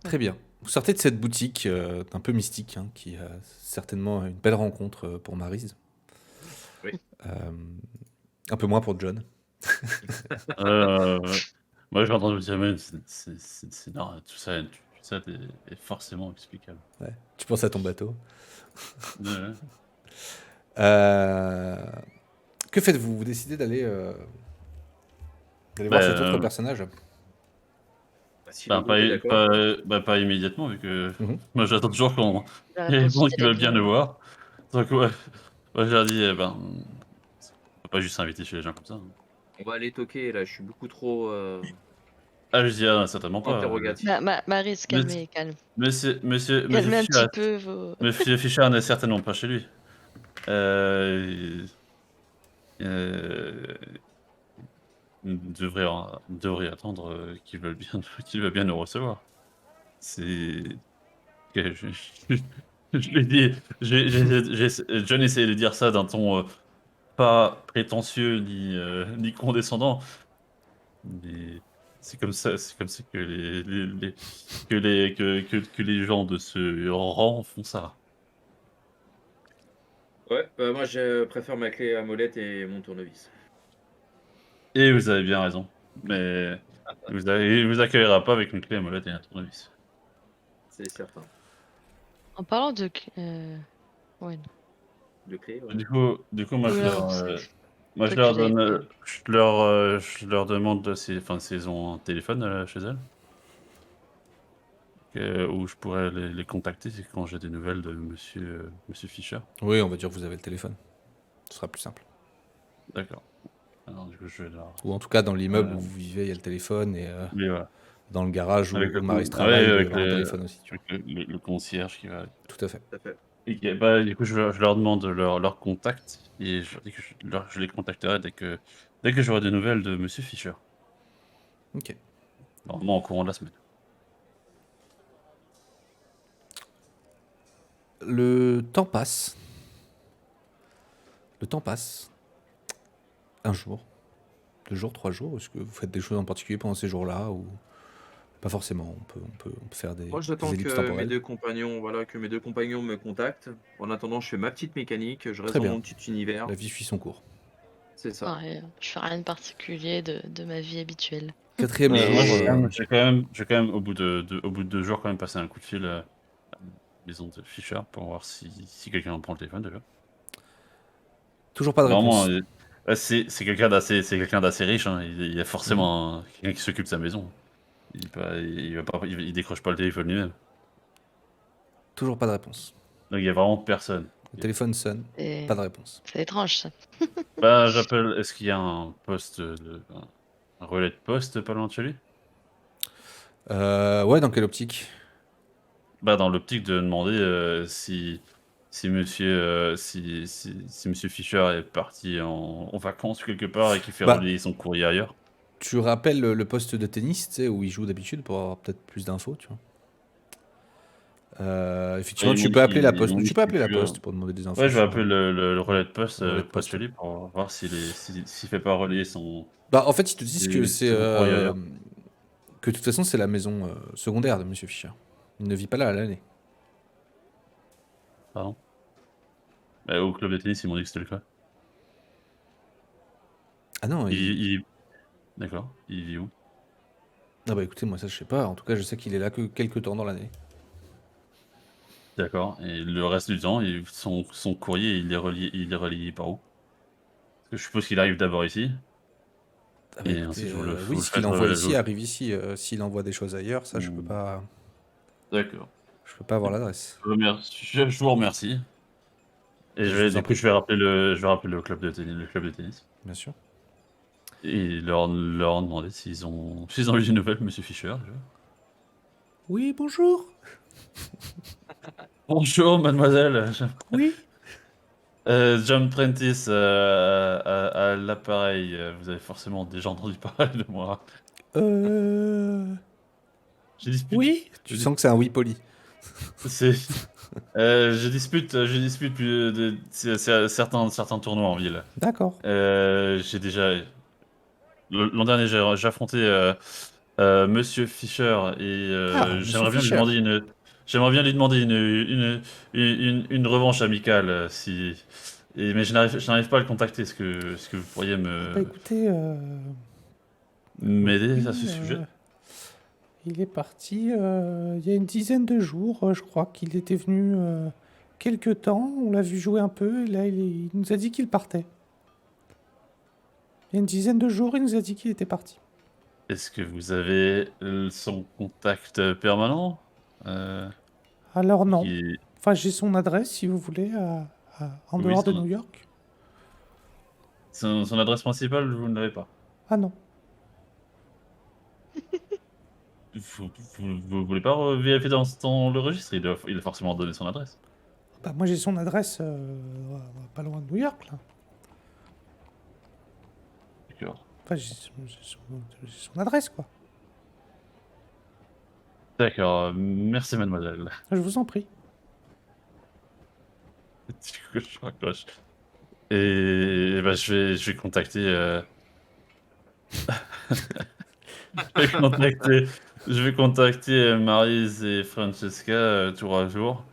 Très bien. Vous sortez de cette boutique un peu mystique, hein, qui a certainement une belle rencontre pour Maryse. Oui. Un peu moins pour John. Euh, Moi, j'ai entendu dire, mais non, tout ça est forcément explicable. Ouais. Tu penses à ton bateau. Ouais. Euh, Que faites-vous? Vous décidez d'aller voir cet autre Bah, personnage. Bah, si le bah, groupe est d'accord. pas immédiatement, vu que Mhm. moi, j'attends toujours qu'on La il y ait le réponse monde qui est veut bien bien. le voir. Donc, ouais, moi, je leur dis, eh ben, on peut pas juste s'inviter chez les gens comme ça, hein. On va aller toquer, là, je suis beaucoup trop Ah, je dis, ah, certainement pas. interrogatif. Maryse, Monsieur, calme. Monsieur Calmez un Fischer, petit peu vos... Monsieur Fischer n'est certainement pas chez lui. Euh, euh, devrait attendre qu'il veuille bien nous recevoir. C'est que je lui dis, John essayait de dire ça d'un ton pas prétentieux ni condescendant, mais c'est comme ça que que les gens de ce rang font ça. Ouais, bah, moi, je préfère ma clé à molette et mon tournevis. Et vous avez bien raison, mais il vous accueillera pas avec une clé à molette et un tournevis. C'est certain. En parlant de... ouais. De clé, ouais. Du coup, moi, Oula, c'est moi, toi que j'avais fait. je leur demande s'ils ont un téléphone chez elles, où je pourrais les contacter quand j'ai des nouvelles de Monsieur Fischer. Oui, on va dire que vous avez le téléphone. Ce sera plus simple. D'accord. Alors, du coup, je vais leur. Ou en tout cas, dans l'immeuble où Euh, vous vivez, il y a le téléphone. Et mais voilà. dans le garage Avec où le, Maryse ouais, travaille, il doit y avoir un téléphone aussi. Tu vois. avec le concierge qui va. Tout à fait. Tout à fait. Bah, du coup, je leur demande leur contact et je leur dis que je les contacterai dès que j'aurai des nouvelles de Monsieur Fischer. Ok. Normalement, au courant de la semaine. Le temps passe. Le temps passe. Un jour. 2 jours, 3 jours. Est-ce que vous faites des choses en particulier pendant ces jours-là ou pas forcément? On peut faire des Moi, j'attends ellipses que mes temporelles. deux compagnons, voilà, que mes deux compagnons me contactent. En attendant, je fais ma petite mécanique, je reste Très dans bien. mon petit univers. La vie suit son cours. C'est ça. Pareil, je fais rien de particulier de ma vie habituelle. 4e Moi, jour. j'ai quand même, au bout de 2 jours, quand même passé un coup de fil à la maison de Fischer pour voir si quelqu'un en prend le téléphone déjà. Toujours pas de Vraiment, réponse. c'est quelqu'un d'assez riche, hein. Il y a forcément quelqu'un qui s'occupe de sa maison. Il décroche pas le téléphone lui-même. Toujours pas de réponse. Donc il y a vraiment personne. Le téléphone sonne, Et pas de réponse. c'est étrange ça. Bah, j'appelle. Est-ce qu'il y a un poste un relais de poste pas loin de chez lui? Ouais, dans quelle optique? Bah, dans l'optique de demander si monsieur Fischer est parti en vacances quelque part et qu'il fait Bah, relayer son courrier ailleurs. tu rappelles le poste de tennis, tu sais, où il joue d'habitude pour avoir peut-être plus d'infos, tu vois. Ouais, Effectivement, ils m'ont tu dit peux appeler la ils poste. m'ont dit Tu que peux c'était appeler la plus. poste pour demander des infos Ouais, je vais sur appeler le relais de poste le relais de près de poste. chez lui pour voir s'il fait pas relayer Bah, en fait, ils te disent que c'est son courrier ailleurs. que de toute façon, c'est la maison secondaire de Monsieur Fischer. Il ne vit pas là à l'année. Pardon. Bah, au club de tennis, ils m'ont dit que c'était le cas. Ah non, D'accord. Il vit où? ah bah écoutez, moi ça je sais pas. En tout cas, je sais qu'il est là que quelques temps dans l'année. D'accord. Et le reste du temps, son courrier, il est relié par où? Parce que je suppose qu'il arrive d'abord ici. Ah bah Et écoutez, ensuite, vous oui, le ce qu'il faites envoie relayer. ici arrive ici. S'il envoie des choses ailleurs, ça Hmm. D'accord. je peux pas avoir l'adresse. Je vous remercie. Et Je vous en du coup, prie, je vais rappeler le club de tennis. bien sûr. Et leur demander s'ils ont eu des nouvelles de Monsieur Fischer, déjà. Oui, bonjour. Bonjour, mademoiselle. Oui. John Prentice à l'appareil. Vous avez forcément déjà entendu parler de moi. Je dispute. Oui. Tu je dis- sens que c'est un oui poli. C'est. Je dispute plus certains tournois en ville. D'accord. J'ai déjà. L'an dernier, j'ai affronté Monsieur Fischer et Ah, Monsieur j'aimerais bien lui Fischer. demander une revanche amicale si. Mais je n'arrive pas à le contacter. Est-ce que vous pourriez Bah écoutez, m'aider oui, à ce sujet? il est parti il y a une dizaine de jours, je crois qu'il était venu quelque temps, on l'a vu jouer un peu, et là il nous a dit qu'il partait. Il y a une dizaine de jours, il nous a dit qu'il était parti. Est-ce que vous avez son contact permanent? Alors non. Qui... Enfin, j'ai son adresse si vous voulez, en Oui, dehors de New York. son adresse principale, vous ne l'avez pas. Ah non. Vous voulez pas vérifier dans le registre? Il a forcément donné son adresse. Bah moi j'ai son adresse pas loin de New York là. D'accord. Enfin, j'ai son adresse quoi. D'accord, merci mademoiselle. Je vous en prie. Du coup, je raccroche. Et bah, je vais contacter. Je vais contacter Maryse et Francesca tour à tour.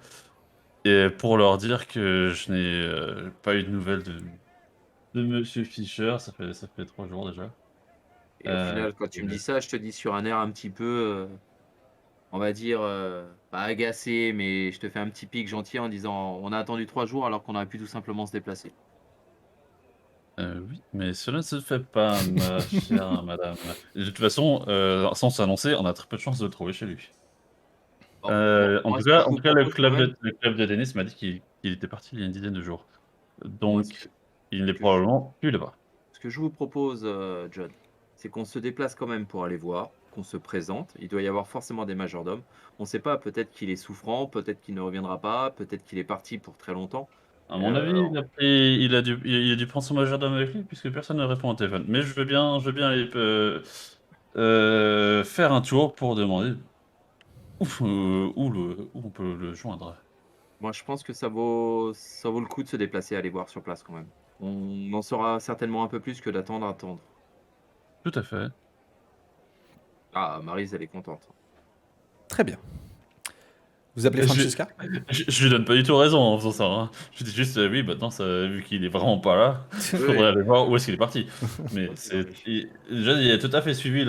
Et pour leur dire que je n'ai pas eu de nouvelles de Monsieur Fischer, ça fait 3 jours déjà. Et au final, quand tu me dis ça, je te dis sur un air un petit peu, on va dire, pas agacé, mais je te fais un petit pic gentil en disant on a attendu 3 jours alors qu'on aurait pu tout simplement se déplacer. Oui, mais cela ne se fait pas, ma chère madame. De toute façon, sans s'annoncer, on a très peu de chances de le trouver chez lui. Bon, moi, En moi, tout ce que cas, je en vous tout cas, le propose quand club même, le club de tennis m'a dit qu'il était parti il y a une dizaine de jours. moi, Donc, il n'est que je- probablement plus là-bas. ce que je vous propose, John, c'est qu'on se déplace quand même pour aller voir, qu'on se présente. Il doit y avoir forcément des majordomes. On ne sait pas, peut-être qu'il est souffrant, peut-être qu'il ne reviendra pas, peut-être qu'il est parti pour très longtemps. À mon avis, il a dû prendre son majordome avec lui puisque personne ne répond au téléphone. Mais je veux bien aller faire un tour pour demander où on peut le joindre. Moi, je pense que ça vaut le coup de se déplacer, aller voir sur place quand même. On en saura certainement un peu plus que attendre. Tout à fait. Ah, Maryse, elle est contente. Très bien. Vous appelez Je, Francesca? je lui donne pas du tout raison en faisant ça, hein. Je dis juste, oui, maintenant, vu qu'il est vraiment pas là, il Oui, faudrait aller voir où est-ce qu'il est parti. Mais oui, c'est déjà, il a tout à fait suivi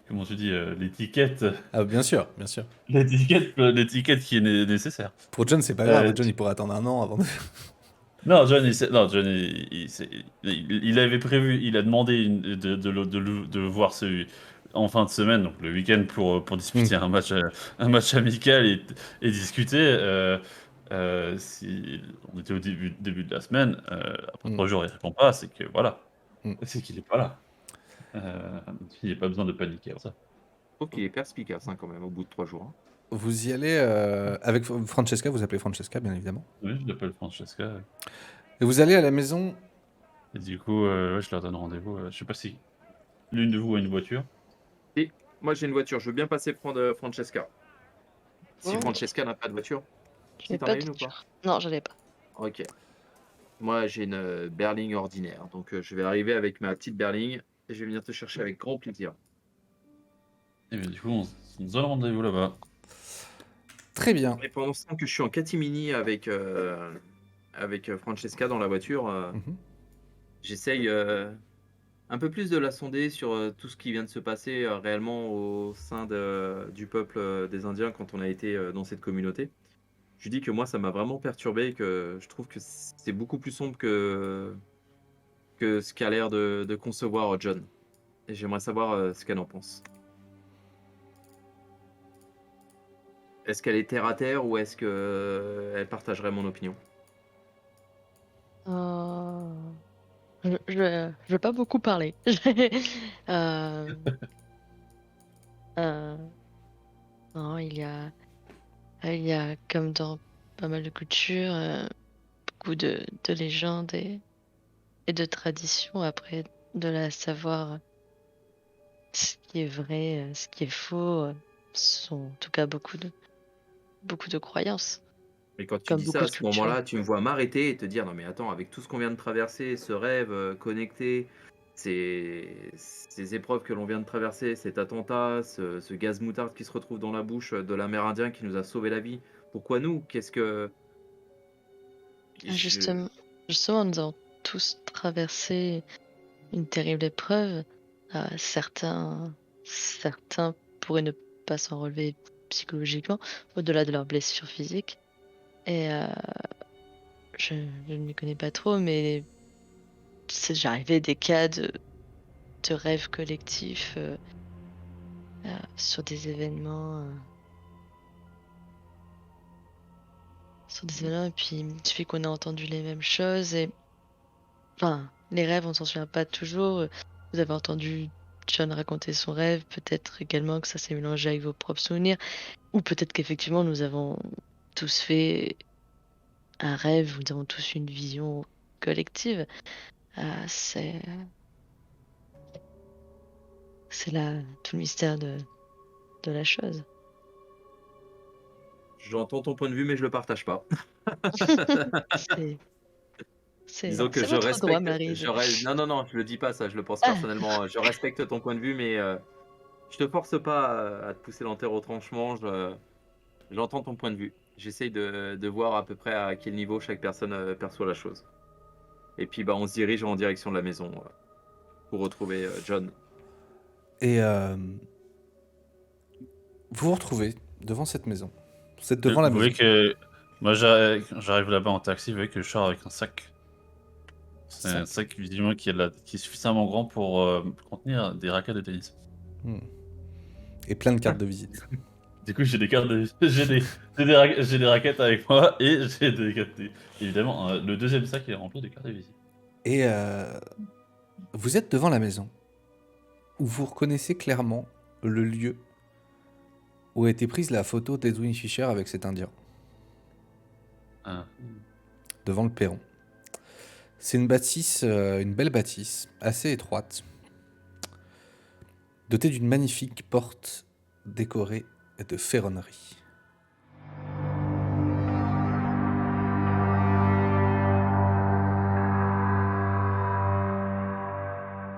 comment tu dis, l'étiquette, Ah bien sûr, bien sûr. l'étiquette qui est nécessaire. Pour John, c'est pas grave. Euh, John, il pourrait attendre un an avant de... Non, John, il avait prévu, il a demandé de voir en fin de semaine, donc le week-end, pour disputer un match amical et discuter. Si on était au début de la semaine, après 3 Mm. jours, il répond pas, c'est que voilà, Mm. c'est qu'il est pas là. Il y a pas besoin de paniquer pour ça. Je trouve qu'il est perspicace quand même au bout de 3 jours. Vous y allez avec Francesca, vous appelez Francesca, bien évidemment. Oui, je l'appelle Francesca, Et vous allez à la maison. et du coup, ouais, je leur donne rendez-vous, je sais pas si l'une de vous a une voiture? Et moi j'ai une voiture, je veux bien passer prendre Francesca. Si Bon, Francesca n'a pas de voiture. je Si n'ai t'en pas as de une ou pas? voiture. Non, j'en ai pas. Ok. Moi j'ai une berline ordinaire, donc je vais arriver avec ma petite berline et je vais venir te chercher avec grand plaisir. Et bien du coup, on se donne rendez-vous là-bas. Très bien. Et pendant ce temps que je suis en catimini avec Francesca dans la voiture, Mhm. j'essaye un peu plus de la sonder sur tout ce qui vient de se passer réellement au sein du peuple des Indiens quand on a été dans cette communauté. Je lui dis que moi, ça m'a vraiment perturbé et que je trouve que c'est beaucoup plus sombre que ce qu'a l'air de concevoir John. Et j'aimerais savoir ce qu'elle en pense. Est-ce qu'elle est terre à terre ou est-ce qu'elle partagerait mon opinion? Euh, je vais pas beaucoup parler. Euh, euh, non, il y a comme dans pas mal de cultures, beaucoup de légendes et de traditions après de la savoir ce qui est vrai, ce qui est faux, sont en tout cas beaucoup de croyances, Mais quand tu comme dis ça, beaucoup à de ce cultures. moment-là, tu me vois m'arrêter et te dire, non mais attends, avec tout ce qu'on vient de traverser, ce rêve connecté, ces épreuves que l'on vient de traverser, cet attentat, ce gaz moutarde qui se retrouve dans la bouche de l'Amérindien qui nous a sauvé la vie, pourquoi nous? Qu'est-ce que... Ah, Je... justement, nous avons tous traversé une terrible épreuve. Certains pourraient ne pas s'en relever psychologiquement, au-delà de leurs blessures physiques. Et je ne m'y connais pas trop, mais c'est déjà arrivé des cas de rêves collectifs sur des événements. Sur des événements, et puis il suffit qu'on ait entendu les mêmes choses. Et enfin, les rêves, on s'en souvient pas toujours. Vous avez entendu John raconter son rêve, peut-être également que ça s'est mélangé avec vos propres souvenirs, ou peut-être qu'effectivement nous avons tous fait un rêve, nous avons tous une vision collective. Ah, c'est là tout le mystère de la chose. J'entends ton point de vue, mais je le partage pas. C'est Disons que c'est je votre droit, respecte, Maryse. non, non, non, je le dis pas ça, je le pense Ah, personnellement. Je respecte ton point de vue, mais je te force pas à te pousser l'enterre au tranchement. J'entends ton point de vue. J'essaye de voir à peu près à quel niveau chaque personne perçoit la chose. Et puis, bah, on se dirige en direction de la maison pour retrouver John. Et vous vous retrouvez devant cette maison. Vous êtes devant la Vous voyez maison. que moi, quand j'arrive là-bas en taxi, vous voyez que je sors avec un sac. C'est un Sac. sac visiblement qui est suffisamment grand pour contenir des raquettes de tennis. Hmm. Et plein de cartes de visite. Du coup, j'ai des cartes de... j'ai des raquettes avec moi et j'ai des cartes évidemment, le deuxième sac est rempli de cartes de visite. Et vous êtes devant la maison où vous reconnaissez clairement le lieu où a été prise la photo d'Edwin Fisher avec cet Indien, Ah. devant le perron. C'est une bâtisse, une belle bâtisse, assez étroite, dotée d'une magnifique porte décorée de ferronnerie.